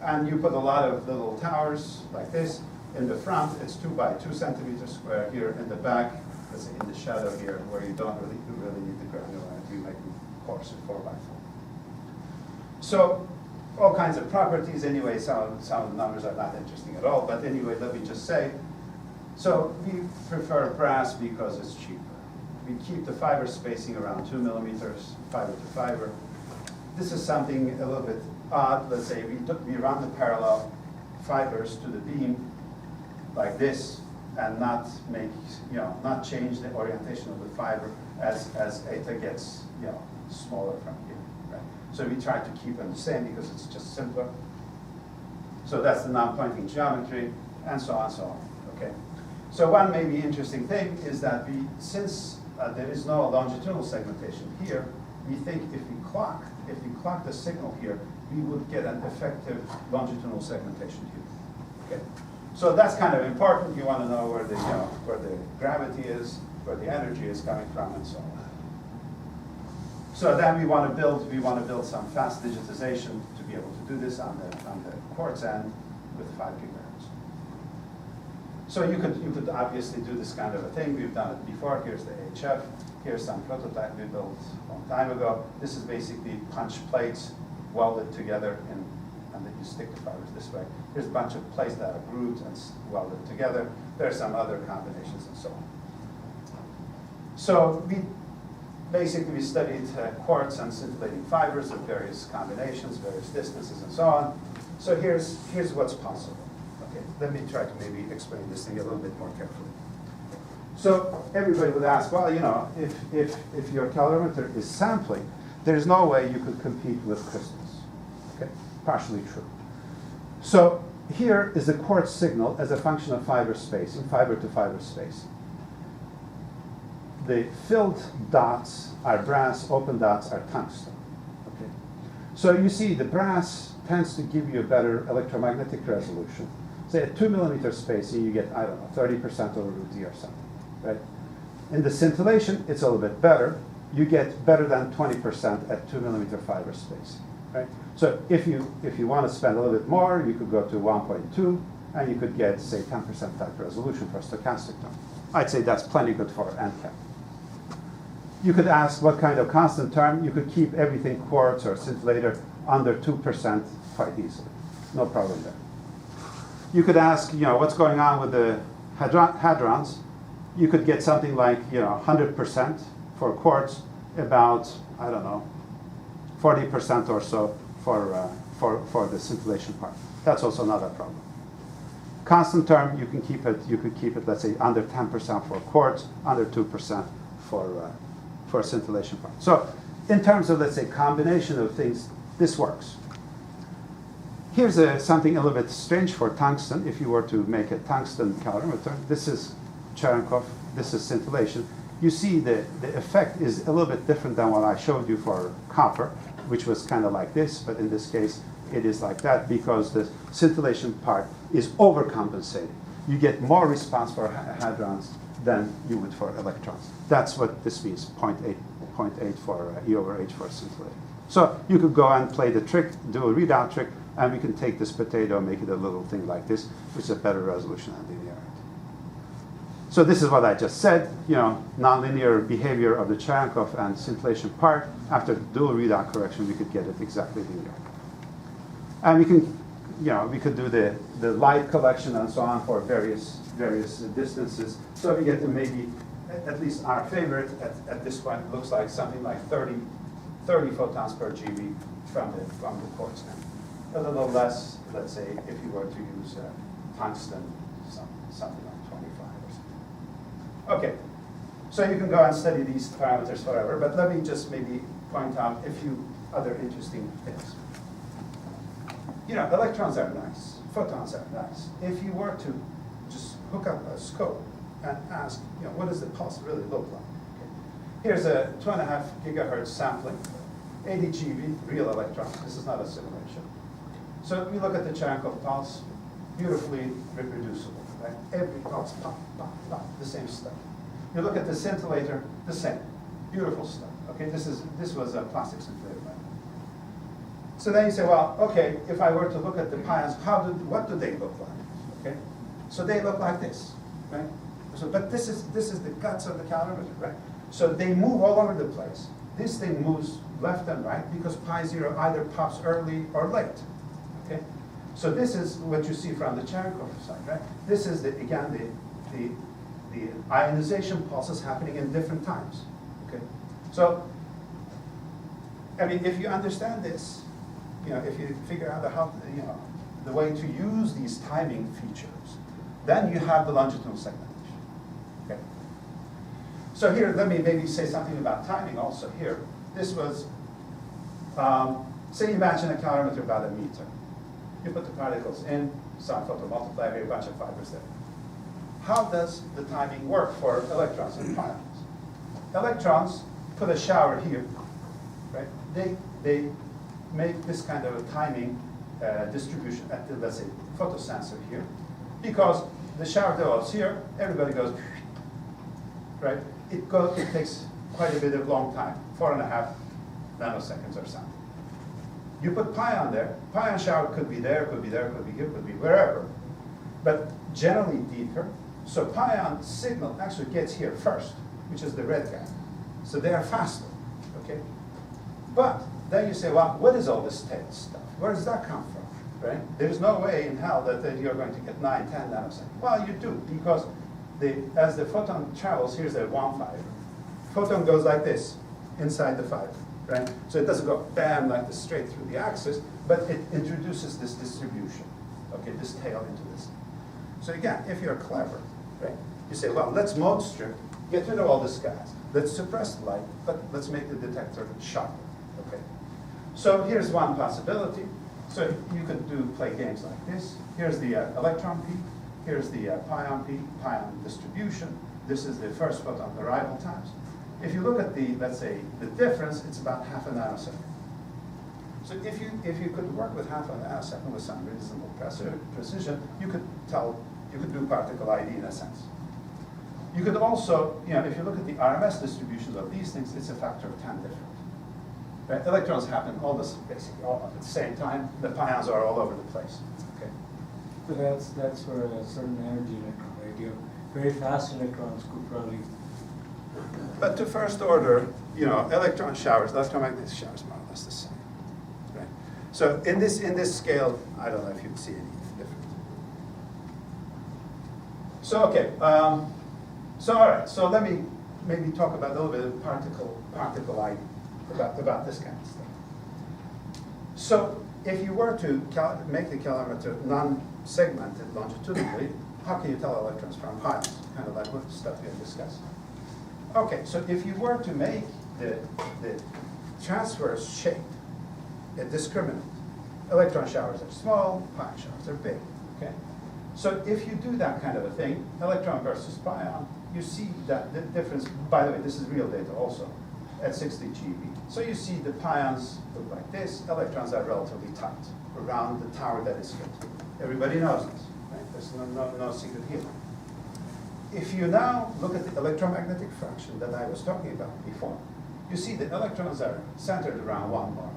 Speaker 2: And you put a lot of little towers like this. In the front, it's 2 by 2 centimeters square. Here in the back, let's say in the shadow here, where you don't really need the granularity, you make them coarser 4 by 4. So all kinds of properties. Anyway, some of the numbers are not interesting at all. But anyway, let me just say, so we prefer brass because it's cheaper. We keep the fiber spacing around 2 millimeters, fiber to fiber. This is something a little bit odd. Let's say we run the parallel fibers to the beam like this, and not make, not change the orientation of the fiber as eta gets, smaller from here, right? So we try to keep them the same because it's just simpler. So that's the non-pointing geometry, and so on, okay? So one maybe interesting thing is that since there is no longitudinal segmentation here, we think if we clock the signal here, we would get an effective longitudinal segmentation here, okay? So that's kind of important. You want to know where the gravity is, where the energy is coming from, and so on. So then we want to build some fast digitization to be able to do this on the Quartz end with 5 gigahertz. So you could obviously do this kind of a thing. We've done it before. Here's the HF. Here's some prototype we built a long time ago. This is basically punch plates welded together, and then you stick the fibers this way. Here's a bunch of plates that are grooved and welded together. There are some other combinations and so on. So we studied quartz and scintillating fibers of various combinations, various distances, and so on. So here's what's possible. Okay, let me try to maybe explain this thing a little bit more carefully. So everybody would ask, well, if your calorimeter is sampling, there's no way you could compete with crystals. Okay, partially true. So here is the quartz signal as a function of fiber spacing, fiber to fiber spacing. The filled dots are brass, open dots are tungsten. Okay. So you see the brass tends to give you a better electromagnetic resolution. Say at 2 millimeter spacing, you get, 30% over root D or something, right? In the scintillation, it's a little bit better. You get better than 20% at 2 millimeter fiber spacing, right? So if you want to spend a little bit more, you could go to 1.2, and you could get, say, 10% type resolution for stochastic tone. I'd say that's plenty good for NCAP. You could ask what kind of constant term. You could keep everything quartz or scintillator under 2% quite easily. No problem there. You could ask, what's going on with the hadrons. You could get something like, 100% for quartz, about, 40% or so for the scintillation part. That's also not a problem. Constant term, you could keep it, let's say, under 10% for quartz, under 2% for scintillation part. So in terms of, let's say, combination of things, this works. Here's something a little bit strange for tungsten. If you were to make a tungsten calorimeter, this is Cherenkov, this is scintillation. You see the effect is a little bit different than what I showed you for copper, which was kind of like this, but in this case, it is like that because the scintillation part is overcompensated. You get more response for hadrons than you would for electrons. That's what this means, 0.8 for E over H for scintillating. So you could go and play the trick, do a readout trick, and we can take this potato, make it a little thing like this, which is a better resolution and linearity. So this is what I just said, nonlinear behavior of the Cherenkov and scintillation part. After dual readout correction, we could get it exactly linear. And we can, we could do the light collection and so on for various distances. So we get to maybe, at least our favorite at this point, looks like something like 30 photons per GeV from the quartz end. A little less, let's say, if you were to use tungsten, something like 25 or something. Okay, so you can go and study these parameters forever, but let me just maybe point out a few other interesting things. Electrons are nice, photons are nice. If you were to just hook up a scope and ask, what does the pulse really look like? Okay. Here's a 2.5 gigahertz sampling, 80 GeV, real electrons. This is not a simulation. So we look at the Cherenkov pulse. beautifully reproducible, right? Every pulse, pop, pop, pop, the same stuff. You look at the scintillator, the same, beautiful stuff. Okay, this was a plastic scintillator. Right? So then you say, well, okay, if I were to look at the pions, what do they look like? Okay, so they look like this, right? So, but this is the guts of the calorimeter, right? So they move all over the place. This thing moves left and right because pi 0 either pops early or late. Okay, so this is what you see from the Cherenkov side, right? This is again the ionization pulses happening in different times. Okay, so I mean, if you understand this, if you figure out the way to use these timing features, then you have the longitudinal segmentation. Okay. So here, let me maybe say something about timing also here. This was, say you imagine a calorimeter about 1 meter. You put the particles in, some photomultiplier here, a bunch of fibers there. How does the timing work for electrons and pions? Electrons put a shower here, right? They make this kind of a timing distribution at the, let's say, photosensor here, because the shower develops here, everybody goes, right? It takes quite a bit of long time, 4.5 nanoseconds or something. You put pion there, pion shower could be there, could be there, could be here, could be wherever, but generally deeper. So pion signal actually gets here first, which is the red guy. So they are faster, okay? But then you say, well, what is all this tail stuff? Where does that come from, right? There's no way in hell that you're going to get 9, 10 nanoseconds. Well, you do, because as the photon travels, here's a one fiber. Photon goes like this, inside the fiber, right? So it doesn't go bam like this straight through the axis, but it introduces this distribution, okay, this tail into this. So again, if you're clever, right, you say, well, let's mode strip, get rid of all this gas. Let's suppress the light, but let's make the detector sharper, okay? So here's one possibility. So you could play games like this. Here's the electron peak. Here's the pion peak, pion distribution. This is the first photon arrival times. If you look at let's say, the difference, it's about 0.5 nanosecond. So if you could work with 0.5 nanosecond with some reasonable precision, you could do particle ID in a sense. You could also, if you look at the RMS distributions of these things, it's a factor of 10 different. Right? Electrons happen basically all at the same time. The pions are all over the place. Okay.
Speaker 5: But that's for a certain energy electron, right? Very fast electrons could probably.
Speaker 2: But to first order, electron showers, electromagnetic showers, more or less the same, right? So in this scale, I don't know if you'd see any difference. So okay, so all right. So let me maybe talk about a little bit of particle ID about this kind of stuff. So if you were to make the calorimeter non-segmented longitudinally, how can you tell electrons from pions? Kind of like what stuff we have discussed. Okay, so if you were to make the transverse shape a discriminant, electron showers are small, pion showers are big, okay? So if you do that kind of a thing, electron versus pion, you see that the difference, by the way, this is real data also, at 60 GeV. So you see the pions look like this, electrons are relatively tight around the tower that is fit. Everybody knows this, right? There's no secret here. If you now look at the electromagnetic fraction that I was talking about before, you see the electrons are centered around 1 bar.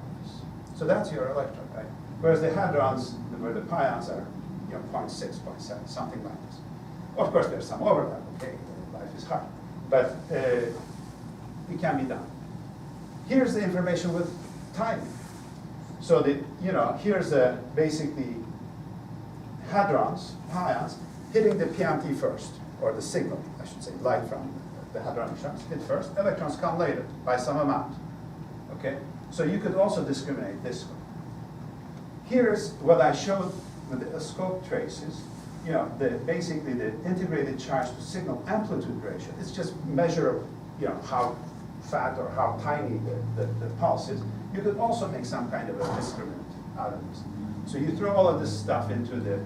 Speaker 2: So that's your electron, right? Whereas the hadrons, where the pions are, 0.6, 0.7, something like this. Of course, there's some overlap, okay? Life is hard, but it can be done. Here's the information with timing. So here's basically hadrons, pions, hitting the PMT first, or the signal, I should say, light from the hadronic shocks hit first. Electrons come later by some amount. Okay, so you could also discriminate this way. Here's what I showed with the scope traces. Basically the integrated charge to signal amplitude ratio. It's just measure of, how fat or how tiny the pulse is. You could also make some kind of a discriminant out of this. So you throw all of this stuff into the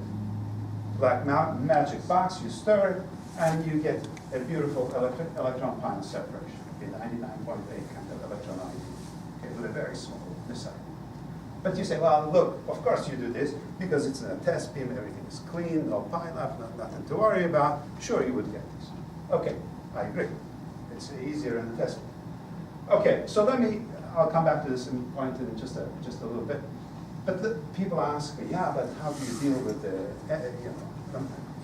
Speaker 2: black magic box, you stir it, and you get a beautiful electron-pion separation, okay, 99.8 kind of electron ID, okay, with a very small missile. But you say, well, look, of course you do this because it's in a test beam, everything is clean, no pileup, nothing to worry about. Sure, you would get this. Okay, I agree. It's easier in the test beam. Okay, so I'll come back to this and point in just a little bit. But people ask me, yeah, but how do you deal with the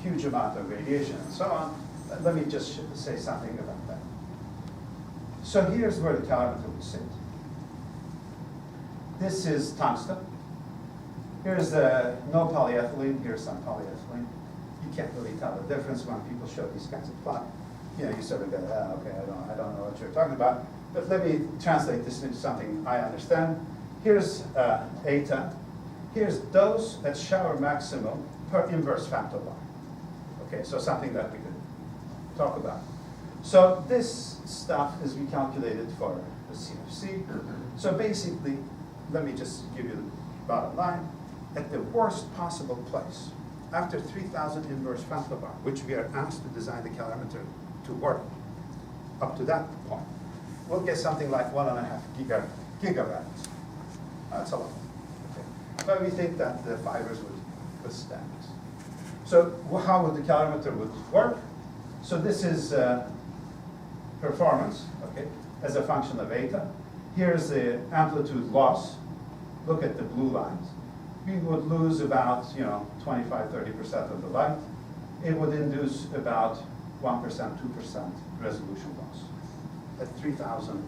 Speaker 2: huge amount of radiation and so on? Let me just say something about that. So here's where the calorimeter would sit. This is tungsten. Here's no polyethylene. Here's some polyethylene. You can't really tell the difference when people show these kinds of plots. You sort of go, okay, I don't know what you're talking about. But let me translate this into something I understand. Here's eta. Here's dose at shower maximum per inverse factor line. Okay, so something that we could talk about. So this stuff is recalculated for the CFC. So basically, let me just give you the bottom line. At the worst possible place, after 3,000 inverse femtobar, which we are asked to design the calorimeter to work, up to that point, we'll get something like 1.5 gigarams. That's a lot. Okay. But we think that the fibers would withstand this. So how would the calorimeter would work? So this is performance, okay, as a function of eta. Here's the amplitude loss. Look at the blue lines. We would lose about 25–30% of the light. It would induce about 1%, 2% resolution loss at 3,000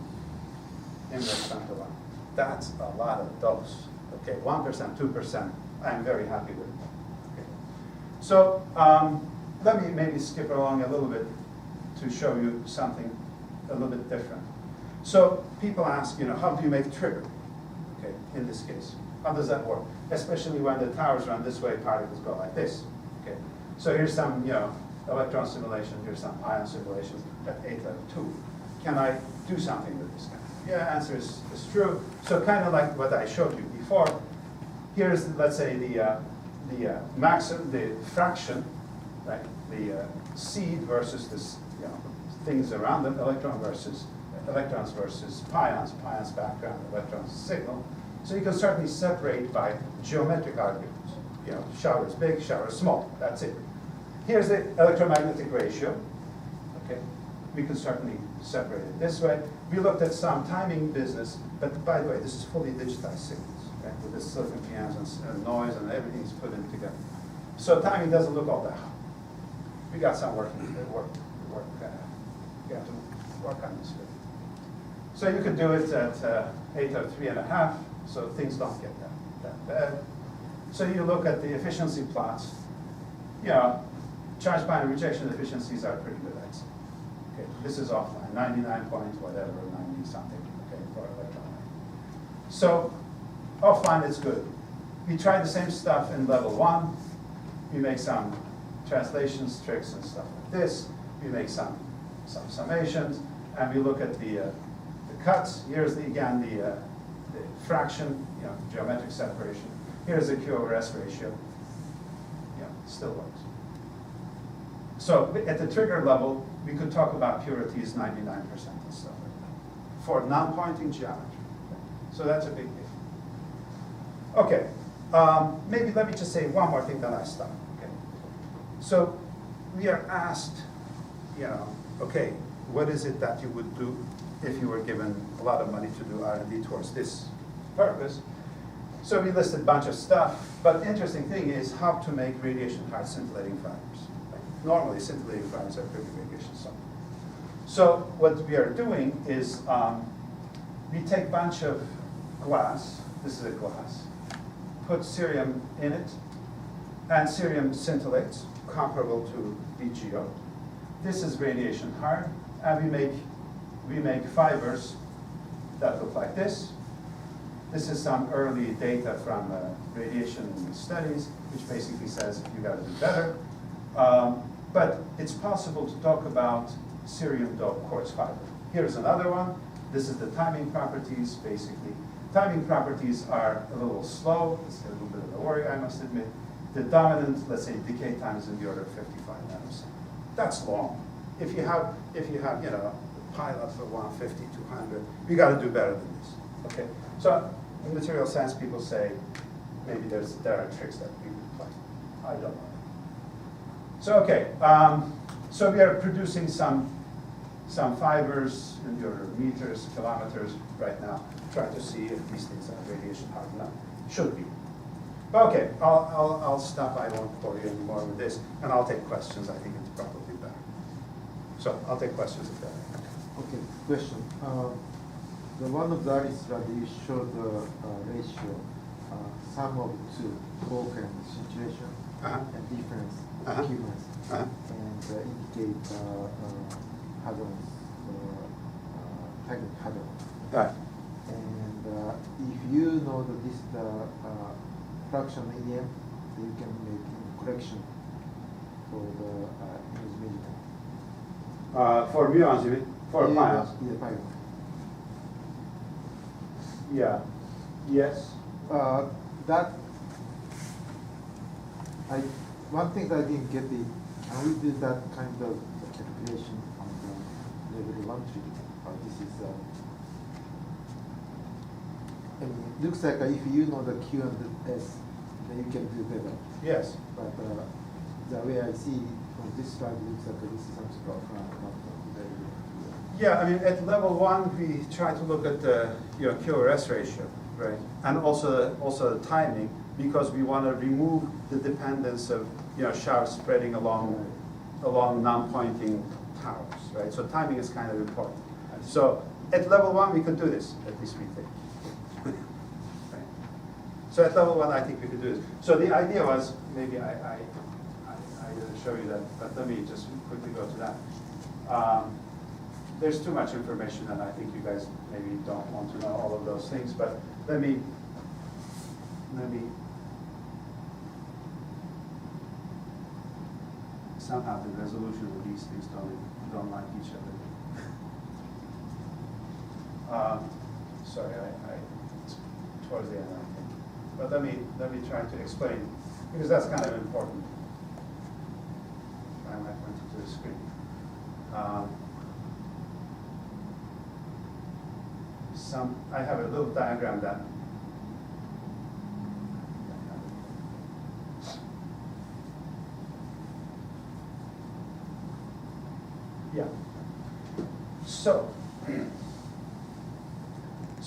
Speaker 2: inverse femtobar. That's a lot of dose. Okay, 1%, 2%. I'm very happy with it. Okay. So let me maybe skip along a little bit to show you something a little bit different. So people ask, how do you make trigger? Okay, in this case, how does that work? Especially when the towers run this way, particles go like this. Okay, so here's some, electron simulation. Here's some ion simulations at eta 2. Can I do something with this guy? Yeah, answer is true. So kind of like what I showed you before. Here's, let's say, the maximum, the fraction, right? The seed versus this, things around them, electrons versus pions, pions background, electrons signal. So you can certainly separate by geometric arguments. Shower is big, shower is small. That's it. Here's the electromagnetic ratio. Okay, we can certainly separate it this way. We looked at some timing business, but by the way, this is fully digitized signals, right? With the silicon pianos and noise and everything's put in together. So timing doesn't look all that hard. We got some work. You have to work on this. So you could do it at eta 3.5, so things don't get that bad. So you look at the efficiency plots. Charge binary rejection efficiencies are pretty good, I'd say. Okay, this is offline, 99 point whatever, 90 something, okay, for electron. So offline is good. We try the same stuff in level 1. We make some translations, tricks, and stuff like this. We make some summations, and we look at the cuts. Here's again the fraction, geometric separation. Here's the Q over S ratio. Still works. So at the trigger level, we could talk about purities 99% and stuff like that for non-pointing geometry. So that's a big deal. Okay, maybe let me just say one more thing, then I stop. Okay. So we are asked, okay, what is it that you would do if you were given a lot of money to do R&D towards this purpose? So we listed a bunch of stuff, but the interesting thing is how to make radiation-hard scintillating fibers. Normally, scintillating fibers are pretty radiation soft. So what we are doing is we take a bunch of glass. This is a glass. Put cerium in it, and cerium scintillates, comparable to BGO. This is radiation hard, and we make fibers that look like this. This is some early data from radiation studies, which basically says you got to do better. But it's possible to talk about cerium doped quartz fiber. Here's another one. This is the timing properties, basically. Timing properties are a little slow. It's a little bit of a worry, I must admit. The dominant, let's say, decay time is in the order of 55 nanoseconds. That's long. If you have a pileup for 150, 200, you got to do better than this. Okay. So In material science, people say maybe there are tricks that we could play. I don't know. So okay, so we are producing some fibers in your meters, kilometers right now. Try to see if these things are radiation hard enough. Should be. Okay, I'll stop. I won't bore you anymore with this, and I'll take questions. I think it's probably better. So I'll take questions if there are.
Speaker 3: Okay, question. The one of the earliest slide you showed the ratio, sum of two, bulk and saturation, and difference of humans, and indicate hadrons, tiny hadrons.
Speaker 2: Right.
Speaker 3: And if you know that this fraction EM, then you can make correction for the image measurement.
Speaker 2: For muons, you mean? For pions?
Speaker 3: Yeah, pions.
Speaker 2: Yeah. Yes.
Speaker 3: That one thing that I didn't get can we do that kind of calculation on the level 1 tree? This is I mean, it looks like if you know the Q and the S, then you can do better.
Speaker 2: Yes.
Speaker 3: But the way I see from this slide, it looks like this is something not very good.
Speaker 2: Yeah, I mean, at level 1, we try to look at the Q over S ratio, right? And also the timing, because we want to remove the dependence of showers spreading along non-pointing towers, right? So timing is kind of important. So at level 1, we could do this, at least we think. Right? So at level 1, I think we could do this. So the idea was, maybe I didn't show you that, but let me just quickly go to that. There's too much information, and I think you guys maybe don't want to know all of those things, but let me somehow the resolution of these things don't like each other. Sorry, it's towards the end, I think. But let me try to explain, because that's kind of important. I might point it to the screen. I have a little diagram that yeah. So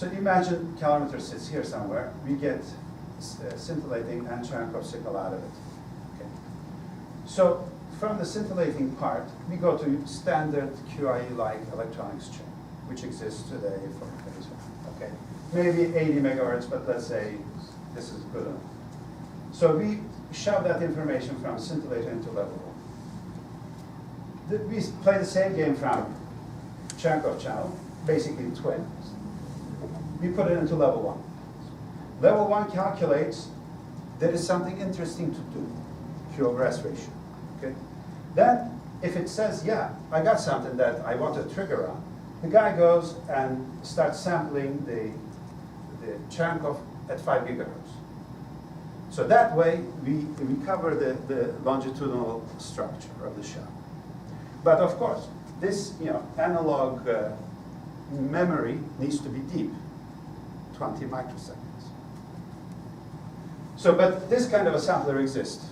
Speaker 2: imagine calorimeter sits here somewhere. We get scintillating and Cherenkov signal out of it. Okay. So from the scintillating part, we go to standard QIE-like electron exchange, which exists today for phase 1. Okay, maybe 80 megahertz, but let's say this is good enough. So we shove that information from scintillator into level 1. We play the same game from Cherenkov channel, basically twin. We put it into level 1. Level 1 calculates there is something interesting to do, Q over S ratio. Okay. Then, if it says, yeah, I got something that I want to trigger on, the guy goes and starts sampling the Cherenkov at 5 gigahertz. So that way, we recover the longitudinal structure of the shell. But of course, this analog memory needs to be deep, 20 microseconds. So, but this kind of a sampler exists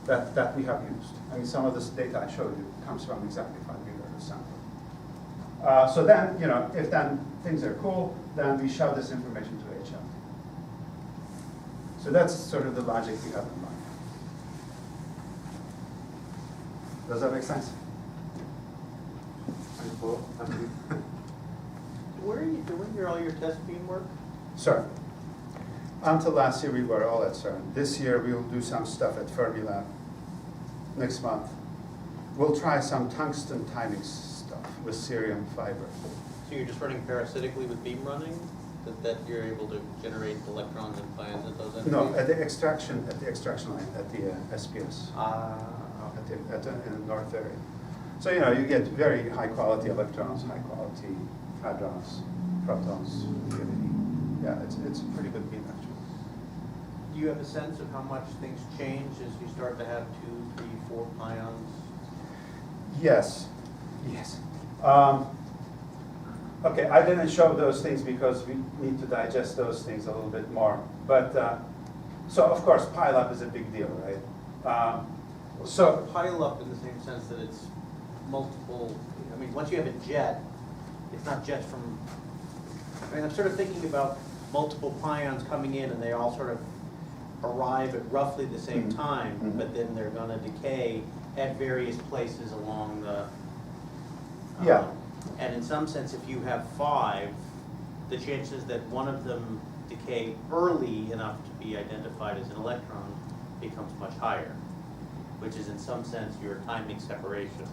Speaker 2: that we have used. I mean, some of this data I showed you comes from exactly 5 gigahertz sampler. So then, if then things are cool, then we shove this information to HLT. So that's sort of the logic we have in mind. Does that make sense?
Speaker 6: Where are you doing all your test beam work?
Speaker 2: CERN. Until last year, we were all at CERN. This year, we will do some stuff at Fermilab. Next month, we'll try some tungsten timing stuff with cerium fiber.
Speaker 6: So you're just running parasitically with beam running? That you're able to generate electrons and pions at those entities?
Speaker 2: No, at the extraction line, at the SPS. In the north area. So you get very high quality electrons, high quality hadrons, protons, yeah, it's a pretty good beam actually.
Speaker 6: Do you have a sense of how much things change as you start to have 2, 3, 4 pions?
Speaker 2: Yes. Okay, I didn't show those things because we need to digest those things a little bit more. But, so of course, pileup is a big deal, right? So,
Speaker 6: Pile up in the same sense that it's multiple, I mean, once you have a jet, it's not jets from, I mean, I'm sort of thinking about multiple pions coming in and they all sort of arrive at roughly the same
Speaker 2: Mhm.
Speaker 6: time,
Speaker 2: Mhm.
Speaker 6: but then they're gonna decay at various places along the.
Speaker 2: Yeah.
Speaker 6: And in some sense, if you have 5, the chances that one of them decay early enough to be identified as an electron becomes much higher, which is in some sense your timing separation.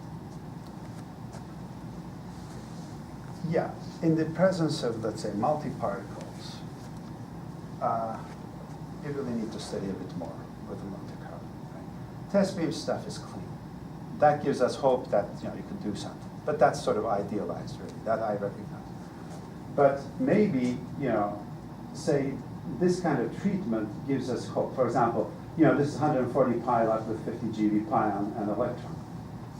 Speaker 2: yeah, in the presence of, let's say, multi-particles, you really need to study a bit more with the Monte Carlo. Right? Test beam stuff is clean. That gives us hope that you can do something. But that's sort of idealized, really. That I recognize. But maybe say this kind of treatment gives us hope. For example, this is 140 pileup with 50 GeV pion and electron.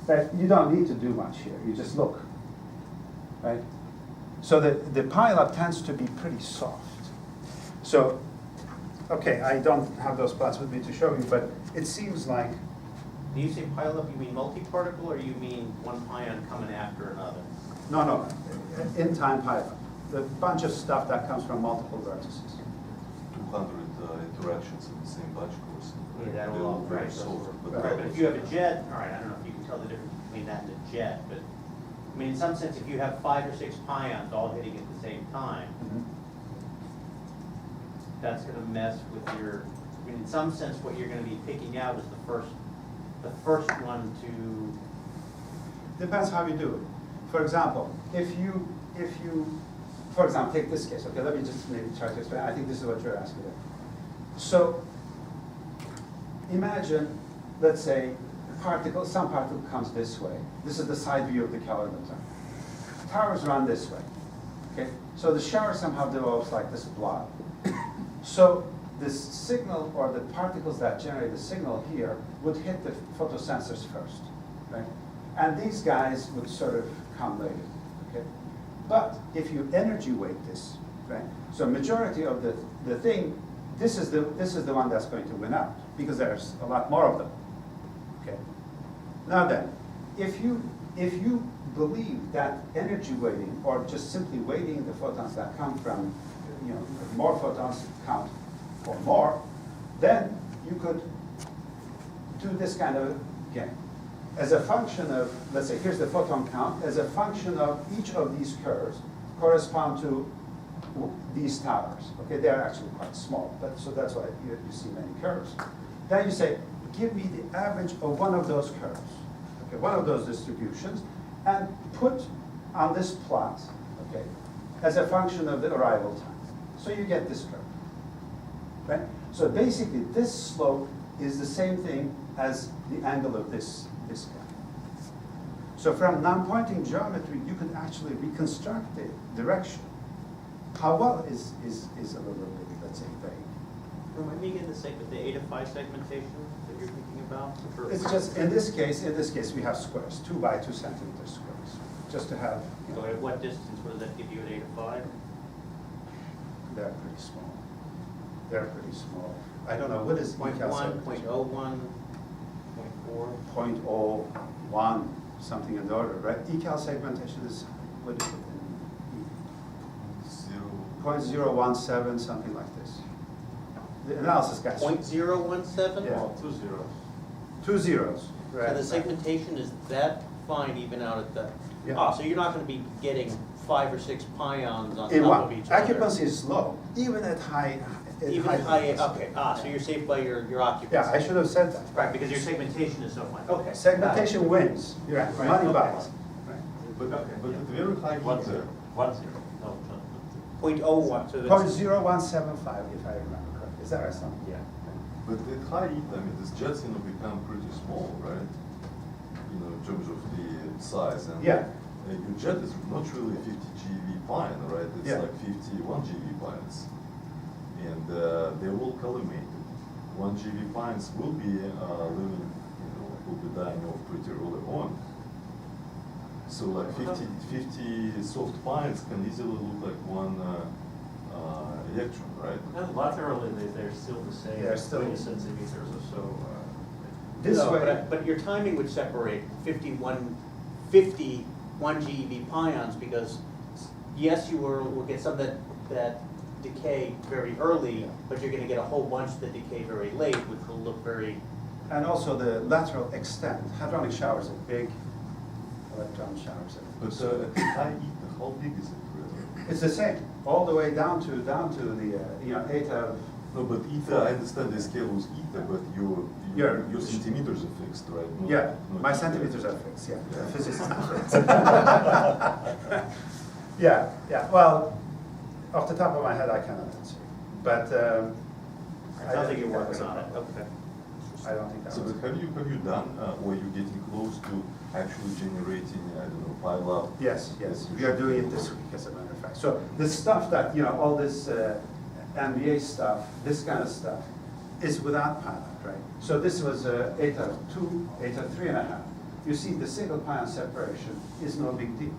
Speaker 2: But you don't need to do much here. You just look, right? So the pileup tends to be pretty soft. So, okay, I don't have those plots with me to show you, but it seems like,
Speaker 6: Do you say pile up, you mean multi-particle, or you mean one pion coming after another?
Speaker 2: no, in-time pileup. The bunch of stuff that comes from multiple vertices.
Speaker 1: 200 interactions in the same batch course.
Speaker 6: Yeah, that
Speaker 1: They're
Speaker 6: will
Speaker 1: all
Speaker 6: all
Speaker 1: very
Speaker 6: right,
Speaker 1: soft.
Speaker 6: Right, but if you have a jet, all right, I don't know if you can tell the difference between that and a jet, but, I mean, in some sense, if you have 5 or 6 pions all hitting at the same time, that's gonna mess with your, I mean, in some sense, what you're gonna be picking out is the first one to,
Speaker 2: Depends how you do it. For example, if you, for example, take this case. Okay, let me just maybe try to explain. I think this is what you're asking. So, imagine, let's say, some particle comes this way. This is the side view of the calorimeter. Towers run this way. Okay, so the shower somehow develops like this blob. So this signal, or the particles that generate the signal here, would hit the photosensors first, right? And these guys would sort of come later, okay? But if you energy weight this, right? So majority of the thing, this is the one that's going to win out because there's a lot more of them, okay? Now then, if you believe that energy weighting, or just simply weighting the photons that come from, more photons count or more, then you could do this kind of game. As a function of, let's say, here's the photon count, as a function of each of these curves correspond to these towers. Okay, they're actually quite small, but so that's why you see many curves. Then you say, give me the average of one of those curves, okay, one of those distributions, and put on this plot, okay, as a function of the arrival time. So you get this curve, right? So basically, this slope is the same thing as the angle of this guy. So from non-pointing geometry, you can actually reconstruct the direction. How well is a little bit, let's say, vague.
Speaker 6: remind me again the A to 5 segmentation that you're thinking about?
Speaker 2: It's just, in this case, we have squares, 2 by 2 centimeter squares, just to have,
Speaker 6: So at what distance, what does that give you at A to 5?
Speaker 2: they're pretty small. They're pretty small. I don't know, what is
Speaker 6: Point
Speaker 2: ecal
Speaker 6: 1,
Speaker 2: segmentation?
Speaker 6: 0.01, 0.4?
Speaker 2: 0.01, something in the order, right? Ecal segmentation is, what is it in E? 0.017, something like this. The analysis guys.
Speaker 6: 0.017?
Speaker 2: Yeah.
Speaker 1: 2 zeros.
Speaker 2: 2 zeros, right?
Speaker 6: So the segmentation is that fine even out at the,
Speaker 2: Yeah.
Speaker 6: so you're not gonna be getting 5 or 6 pions on
Speaker 2: In
Speaker 6: top
Speaker 2: what?
Speaker 6: of each other?
Speaker 2: Occupancy is low, even at high.
Speaker 6: Even
Speaker 2: high
Speaker 6: high,
Speaker 2: frequency.
Speaker 6: okay, so you're safe by your occupancy?
Speaker 2: Yeah, I should have said that.
Speaker 6: Right, because your segmentation is so fine, okay.
Speaker 2: Segmentation wins, you're right,
Speaker 6: Right,
Speaker 2: money
Speaker 6: okay.
Speaker 2: buys.
Speaker 1: But at very high heat,
Speaker 4: 1 0. 1 0. No,
Speaker 6: 0.01, so that's.
Speaker 2: 0.0175, if I remember correctly, is that right, son?
Speaker 4: Yeah.
Speaker 1: but at high heat, I mean, these jets, become pretty small, right? In terms of the size. And
Speaker 2: Yeah.
Speaker 1: Your jet is not really 50 GeV pion, right? It's
Speaker 2: Yeah.
Speaker 1: like 51 GeV pions. And they're all collimated. 1 GeV pions will be living, will be dying off pretty early on. So like 50 soft pions can easily look like one electron, right?
Speaker 4: And laterally, they're still the same,
Speaker 2: They're still-
Speaker 4: 20 centimeters or so.
Speaker 2: This
Speaker 6: No,
Speaker 2: way,
Speaker 6: but your timing would separate 51 GeV pions, because yes, you will get some that decay very early, but you're gonna get a whole bunch that decay very late, which will look very,
Speaker 2: and also the lateral extent. Hadronic showers are big, electron showers are.
Speaker 1: But at the high ether, how big is it really?
Speaker 2: It's the same, all the way down to the, 8 of,
Speaker 1: No, but ether, I understand the scale was ether, but
Speaker 2: Yeah.
Speaker 1: your centimeters are fixed, right? Not-
Speaker 2: yeah,
Speaker 1: not
Speaker 2: my
Speaker 1: ether.
Speaker 2: centimeters are fixed, yeah.
Speaker 1: Yeah.
Speaker 2: The physics is not fixed. Yeah, well, off the top of my head, I cannot answer. But,
Speaker 6: I don't think you're
Speaker 2: that
Speaker 6: working
Speaker 2: was a
Speaker 6: on it.
Speaker 2: problem.
Speaker 6: Okay.
Speaker 2: I don't think that
Speaker 1: So,
Speaker 2: was.
Speaker 1: but have you done, or you're getting close to actually generating, I don't know, pile up?
Speaker 2: Yes, we are doing it this week, as a matter of fact. So the stuff that, all this MBA stuff, this kind of stuff, is without pilot, right? So this was eta 2, eta 3.5. You see, the single pion separation is no big deal.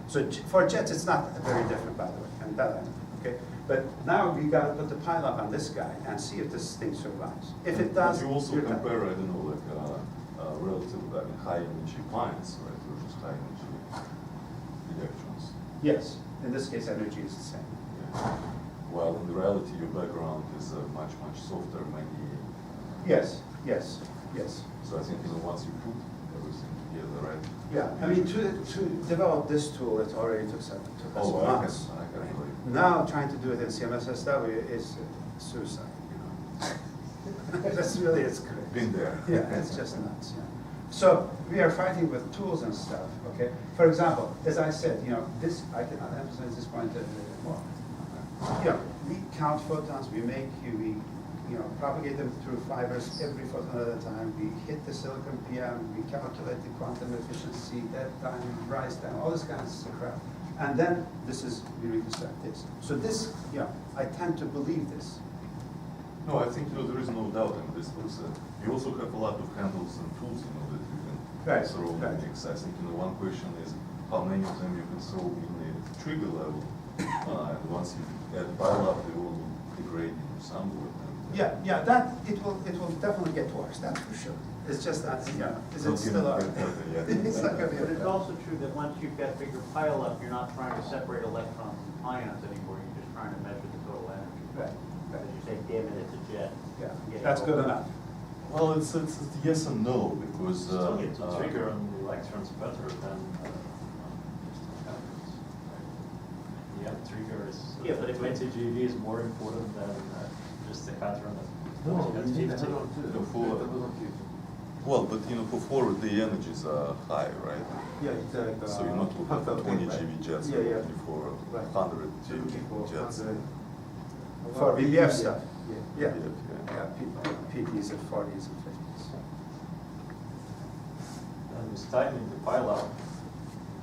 Speaker 2: So for jets, it's not very different, by the way, and that I know, okay? But now we got to put the pile up on this guy and see if this thing survives. If it does,
Speaker 1: You also
Speaker 2: you're done.
Speaker 1: compare, I don't know, like relative, high energy pions, right, versus high energy electrons.
Speaker 2: Yes, in this case, energy is the same.
Speaker 1: Yeah. While in reality, your background is much, much softer, many.
Speaker 2: Yes.
Speaker 1: So I think, once you put everything together, right?
Speaker 2: Yeah, I mean, to develop this tool, it already took us
Speaker 1: Oh,
Speaker 2: months.
Speaker 1: I can relate.
Speaker 2: Now, trying to do it in CMSSW is suicide, That's really, it's crazy.
Speaker 1: Been there.
Speaker 2: Yeah, it's just nuts, yeah. So we are fighting with tools and stuff, okay? For example, as I said, this, I cannot emphasize this point more. We count photons, we make, we propagate them through fibers every photon at a time. We hit the silicon PM, we calculate the quantum efficiency, dead time, rise time, all this kind of crap. And then we reconstruct this. So this, I tend to believe this.
Speaker 1: No, I think there is no doubt in this. You also have a lot of handles and tools, that you can
Speaker 2: Right,
Speaker 1: throw in
Speaker 2: right.
Speaker 1: the mix. I think, one question is how many of them you can throw in the trigger level, and once you add pile up, they will degrade somewhat.
Speaker 2: Yeah, that, it will definitely get worse, that's for sure. It's just that, is it still up? It's not gonna be.
Speaker 6: But it's also true that once you've got bigger pile up, you're not trying to separate electrons and pions anymore, you're just trying to measure the total energy.
Speaker 2: Right,
Speaker 6: As you say, damn it, it's a jet.
Speaker 2: yeah,
Speaker 6: Get
Speaker 2: that's
Speaker 6: it
Speaker 2: good
Speaker 6: over.
Speaker 2: enough.
Speaker 1: Well, it's yes and no, because.
Speaker 4: Still need to trigger on the electrons better than just the hadrons. The end trigger is,
Speaker 6: Yeah, but if
Speaker 4: 20 GeV is more important than just the hadron
Speaker 3: No,
Speaker 4: at
Speaker 3: we need
Speaker 4: 50.
Speaker 3: hadron too.
Speaker 1: The full-
Speaker 3: That was on 50.
Speaker 1: Well, but for forward, the energies are high, right?
Speaker 3: Yeah, it's like.
Speaker 1: So you're not looking
Speaker 3: half
Speaker 1: for
Speaker 3: of
Speaker 1: 20
Speaker 3: it, right?
Speaker 1: GeV jets,
Speaker 3: Yeah,
Speaker 1: you're
Speaker 3: yeah.
Speaker 1: looking for
Speaker 3: Right.
Speaker 1: 100
Speaker 3: You're looking for
Speaker 1: GeV jets.
Speaker 3: 100.
Speaker 2: For BBF stuff.
Speaker 3: Yeah.
Speaker 2: Yeah, PPs and 40s and 50s.
Speaker 4: And with timing the pile up,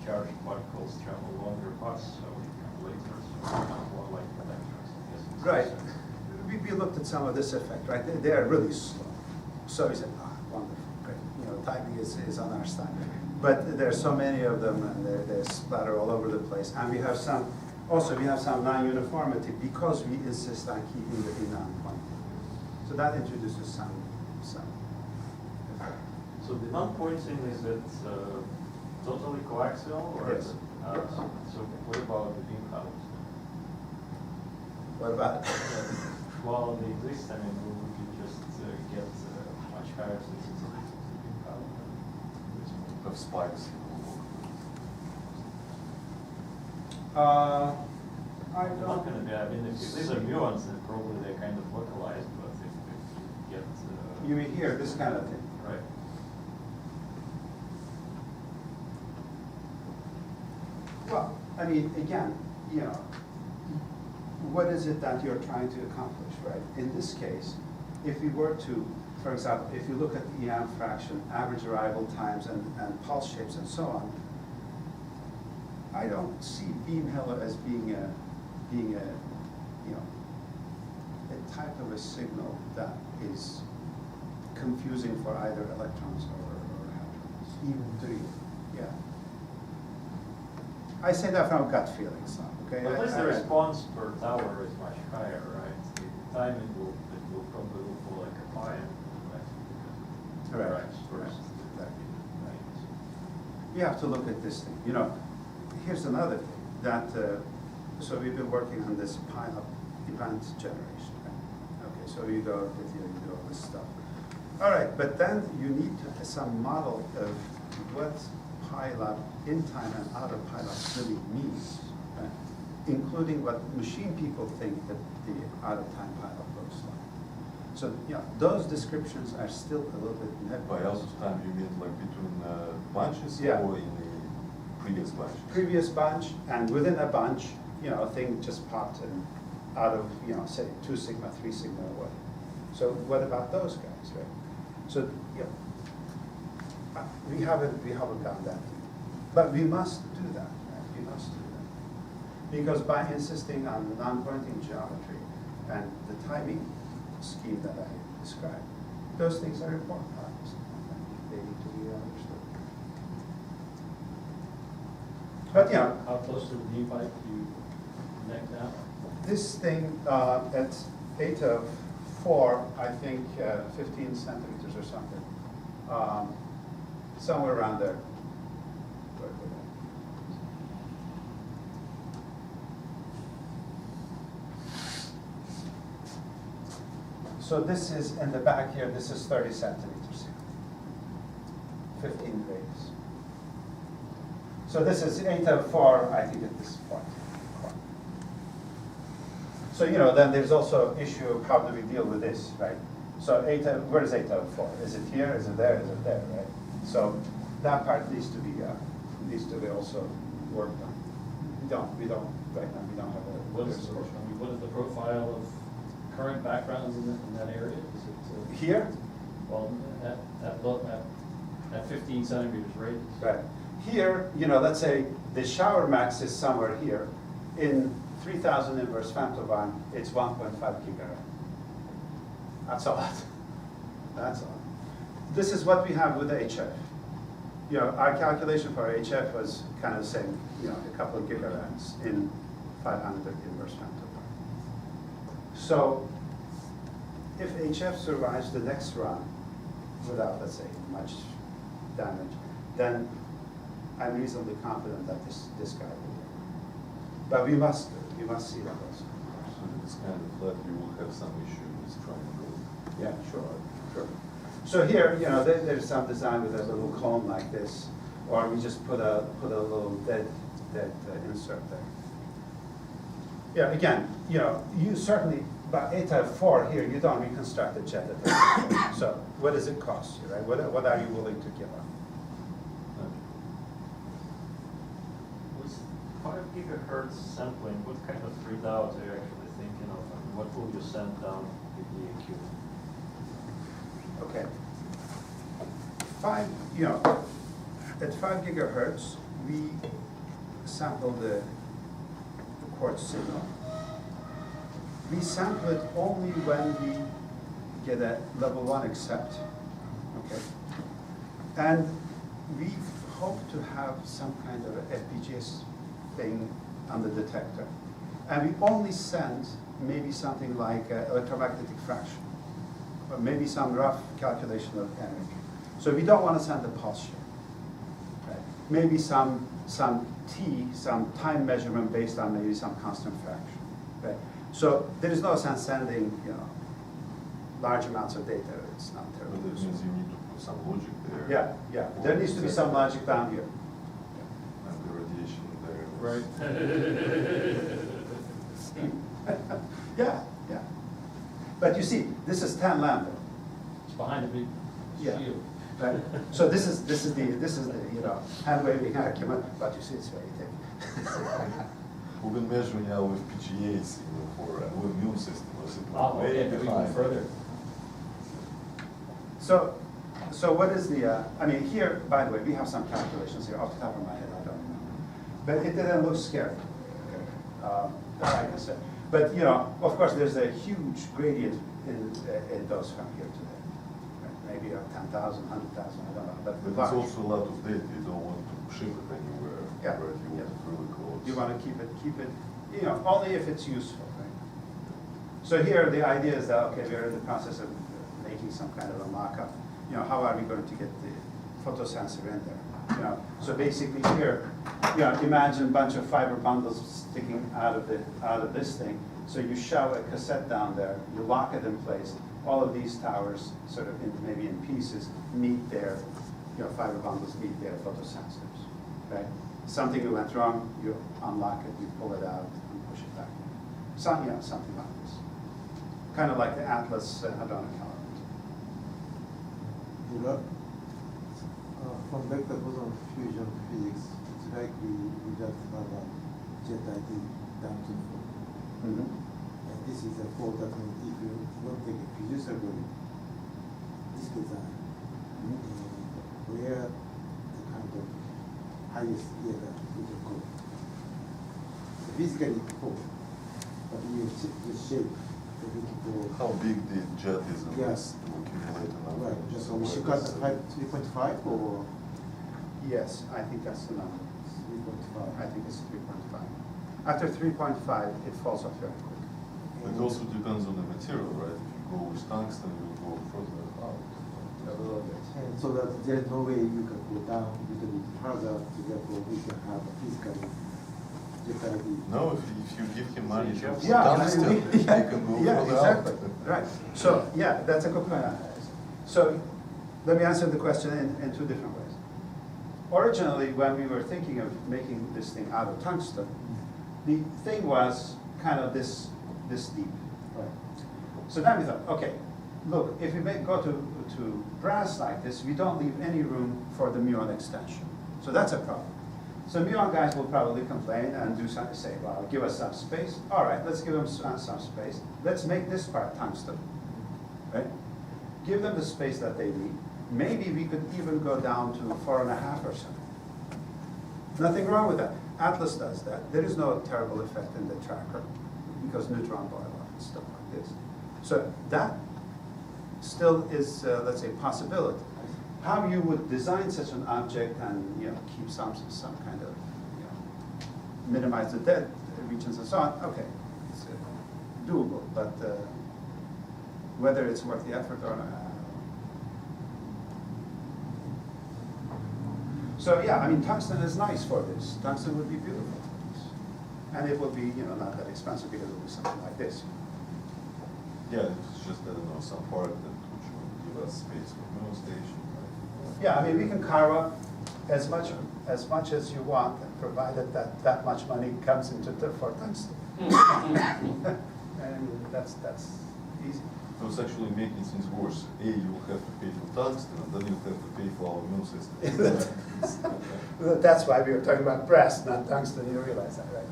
Speaker 4: charged particles travel longer paths, so you can later, so it's more like electrons, I guess. in some
Speaker 2: Right.
Speaker 4: sense.
Speaker 2: We looked at some of this effect, right? They are really slow. So we said, wonderful, great. Timing is on our side. But there are so many of them, and they're splattered all over the place. And we have some non-uniformity because we insist on keeping the non-pointing. So that introduces some effect.
Speaker 4: So the non-pointing, is it totally coaxial, or is
Speaker 2: Yes.
Speaker 4: it? So what about the beam count?
Speaker 2: What about it?
Speaker 4: Well, the exist, I mean, would you just get much higher sensitivity to the beam count?
Speaker 1: Have spikes.
Speaker 2: I
Speaker 4: They're not going to be, I mean, if these are muons, then probably they're kind of localized, but if you get.
Speaker 2: You mean here, this kind of thing?
Speaker 4: Right.
Speaker 2: Well, I mean, again, what is it that you're trying to accomplish, right? In this case, if we were to, for example, if you look at the EM fraction, average arrival times and pulse shapes and so on, I don't see beam halo as being a type of a signal that is confusing for either electrons or hadrons.
Speaker 3: Even 3.
Speaker 2: Yeah. I say that from gut feelings now, okay?
Speaker 4: But at least
Speaker 2: I-
Speaker 4: the
Speaker 2: I-
Speaker 4: response per tower is much higher, right? The time it will probably look more like a pi because
Speaker 2: Right,
Speaker 4: tracks
Speaker 2: right,
Speaker 4: first.
Speaker 2: exactly.
Speaker 4: Right.
Speaker 2: We have to look at this thing, you know, here's another thing, that, so we've been working on this pile-up event generation, right? Okay, so you go, you do all this stuff. All right, but then you need to have some model of what pile-up in time and out of pile-up really means, right? Including what machine people think that the out-of-time pile-up looks like. So, yeah, those descriptions are still a little bit
Speaker 1: By out
Speaker 2: nebulous.
Speaker 1: of time, you mean like between bunches
Speaker 2: Yeah.
Speaker 1: or in the previous bunches?
Speaker 2: Previous bunch, and within a bunch, you know, a thing just popped in out of, you know, say, 2 sigma, 3 sigma away. So what about those guys, right? So, you know, we haven't done that. But we must do that, right? We must do that. Because by insisting on the non-pointing geometry and the timing scheme that I described, those things are important, obviously. They need to be understood. But, you know,
Speaker 4: How close to the D pipe do you connect now?
Speaker 2: this thing at 8 of 4, I think 15 centimeters or something. Somewhere around there. So this is in the back here, this is 30 centimeters here. 15 radius. So this is 8 of 4, I think, at this point. So, you know, then there's also issue of how do we deal with this, right? So where is 8 out of 4? Is it here, is it there, is it there, right? So that part needs to be also worked on. We don't, right now, we don't have a
Speaker 4: What
Speaker 2: clear
Speaker 4: is,
Speaker 2: solution.
Speaker 4: what is the profile of current backgrounds in that area? Is it,
Speaker 2: Here,
Speaker 4: well, at 15 centimeters radius?
Speaker 2: right, here, you know, let's say the shower max is somewhere here. In 3000 inverse femtobarn, it's 1.5 gigahertz. That's a lot. That's a lot. This is what we have with HF. You know, our calculation for HF was kind of the same, you know, a couple of gigahertz in 500 inverse femtobarn. So if HF survives the next run without, let's say, much damage, then I'm reasonably confident that this guy will work. But we must see that also.
Speaker 1: So it's kind of flat, you will have some issue with triangle.
Speaker 2: Yeah, sure. So here, you know, there's some design with a little cone like this, or we just put a little dead insert there. Yeah, again, you know, you certainly, by 8 out of 4 here, you don't reconstruct the jet at that. So what does it cost you, right? What are you willing to give up?
Speaker 4: With 5 gigahertz sampling, what kind of readouts are you actually thinking of? And what will you send down with the EQ?
Speaker 2: Okay. At 5 gigahertz, we sample the quartz signal. We sample it only when we get a level 1 accept, okay? And we hope to have some kind of FPGA thing on the detector. And we only send maybe something like electromagnetic fraction, or maybe some rough calculation of energy. So we don't want to send a pulse shift. Right? Maybe some t, some time measurement based on maybe some constant fraction. Right? So there is no sense sending, you know, large amounts of data. It's not
Speaker 1: But
Speaker 2: terribly
Speaker 1: that means
Speaker 2: useful.
Speaker 1: you need to put some logic there.
Speaker 2: Yeah. There needs to be some logic down here.
Speaker 1: And the radiation there.
Speaker 4: Right.
Speaker 2: Yeah. But you see, this is 10 lambda.
Speaker 4: It's behind the big
Speaker 2: Yeah.
Speaker 4: shield.
Speaker 2: Right. So this is the you know, hand waving argument, but you see it's very thick.
Speaker 1: We've been measuring our FPGAs, you know, for our immune system.
Speaker 4: Oh, okay, maybe even further.
Speaker 2: So what is the, I mean, here, by the way, we have some calculations here, off the top of my head, I don't remember. But it didn't look scary, that I can say. But, you know, of course, there's a huge gradient in those from here to there. Right? Maybe 10,000, 100,000, I don't know, but
Speaker 1: But
Speaker 2: large.
Speaker 1: it's also a lot of data, you don't want to ship it anywhere,
Speaker 2: Yeah.
Speaker 1: right? You want it really close.
Speaker 2: You want to keep it, you know, only if it's useful, right? So here, the idea is that, okay, we're in the process of making some kind of a mock-up. You know, how are we going to get the photosensor in there? You know, so basically here, you know, imagine a bunch of fiber bundles sticking out of this thing. So you shove a cassette down there, you lock it in place. All of these towers, sort of maybe in pieces, meet their, you know, fiber bundles meet their photosensors. Okay, something went wrong, you unlock it, you pull it out, and push it back in. Some, you know, something like this. Kind of like the Atlas Hadronic Calorimeter.
Speaker 3: Nural, from vector boson fusion physics, it's likely we just have a jet ID down to 4.
Speaker 2: Mm-hmm.
Speaker 3: And this is a 4 that means if you don't take a fiduciary algorithm, this design, where the kind of highest EFF you can go. So physically it's 4, but you shape the little
Speaker 1: How big the jet is in
Speaker 3: Yeah.
Speaker 1: this accumulator now?
Speaker 3: Right, so we should cut 3.5 or
Speaker 2: Yes, I think that's the number.
Speaker 3: 3.5?
Speaker 2: I think it's 3.5. After 3.5, it falls off very quick.
Speaker 1: It also depends on the material, right? If you go with tungsten, you'll go further out.
Speaker 2: A little bit.
Speaker 3: And so that there's no way you can go down a little bit further, so therefore we can have a physical jet ID.
Speaker 1: No, if you give him money to put
Speaker 2: Yeah,
Speaker 1: tungsten, he can go
Speaker 2: yeah,
Speaker 1: further
Speaker 2: exactly.
Speaker 1: out.
Speaker 2: Right. So, yeah, that's a good point. So, let me answer the question in two different ways. Originally, when we were thinking of making this thing out of tungsten, the thing was kind of this deep.
Speaker 3: Right.
Speaker 2: So then we thought, okay, look, if we go to brass like this, we don't leave any room for the muon extension. So that's a problem. So muon guys will probably complain and do something, say, well, give us some space. All right, let's give them some space. Let's make this part tungsten, right? Give them the space that they need. Maybe we could even go down to 4.5 or something. Nothing wrong with that. Atlas does that. There is no terrible effect in the tracker because neutron boil off and stuff like this. So that still is, let's say, a possibility. How you would design such an object and, you know, keep some kind of, you know, minimize the dead regions and so on, okay, it's doable, but whether it's worth the effort or not. So yeah, I mean, tungsten is nice for this. Tungsten would be beautiful for this. And it will be, you know, not that expensive because it will be something like this.
Speaker 1: Yeah, it's just, I don't know, some part that which will give us space for middle station, right?
Speaker 2: Yeah, I mean, we can carve up as much as you want, and provided that much money comes into for tungsten. And that's easy.
Speaker 1: So it's actually making things worse. A, you will have to pay for tungsten, and then you'll have to pay for our mill system.
Speaker 2: That's why we were talking about brass, not tungsten. You realize that, right?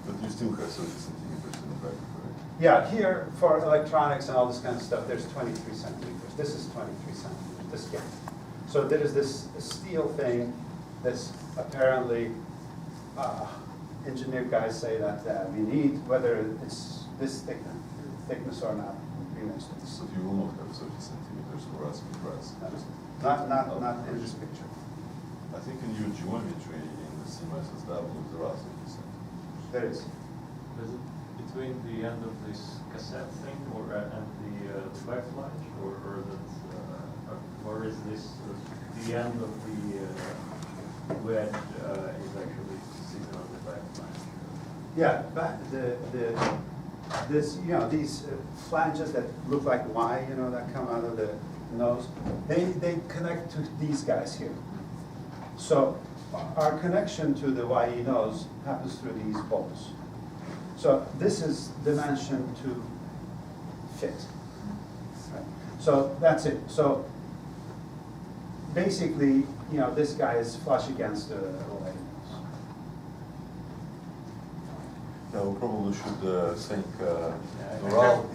Speaker 1: But you still have 30 centimeters in the back, right?
Speaker 2: Yeah, here for electronics and all this kind of stuff, there's 23 centimeters. This is 23 centimeters, this gap. So there is this steel thing that's apparently, engineer guys say that we need, whether it's this thickness or not, remains to be
Speaker 1: So
Speaker 2: seen.
Speaker 1: you will not have 30 centimeters for us with brass.
Speaker 2: Not in this picture.
Speaker 1: I think in your geometry in the CMSSW there are 30 centimeters.
Speaker 2: There is.
Speaker 4: Is it between the end of this cassette thing or and the backflash, or is this the end of the wedge is actually sitting on the backflash?
Speaker 2: Yeah, but this, you know, these flanges that look like Y, you know, that come out of the nose, they connect to these guys here. So our connection to the YE nose happens through these bolts. So this is dimension to fit. Right? So that's it. So basically, you know, this guy is flush against the YE nose.
Speaker 1: Yeah, we probably should thank Nural.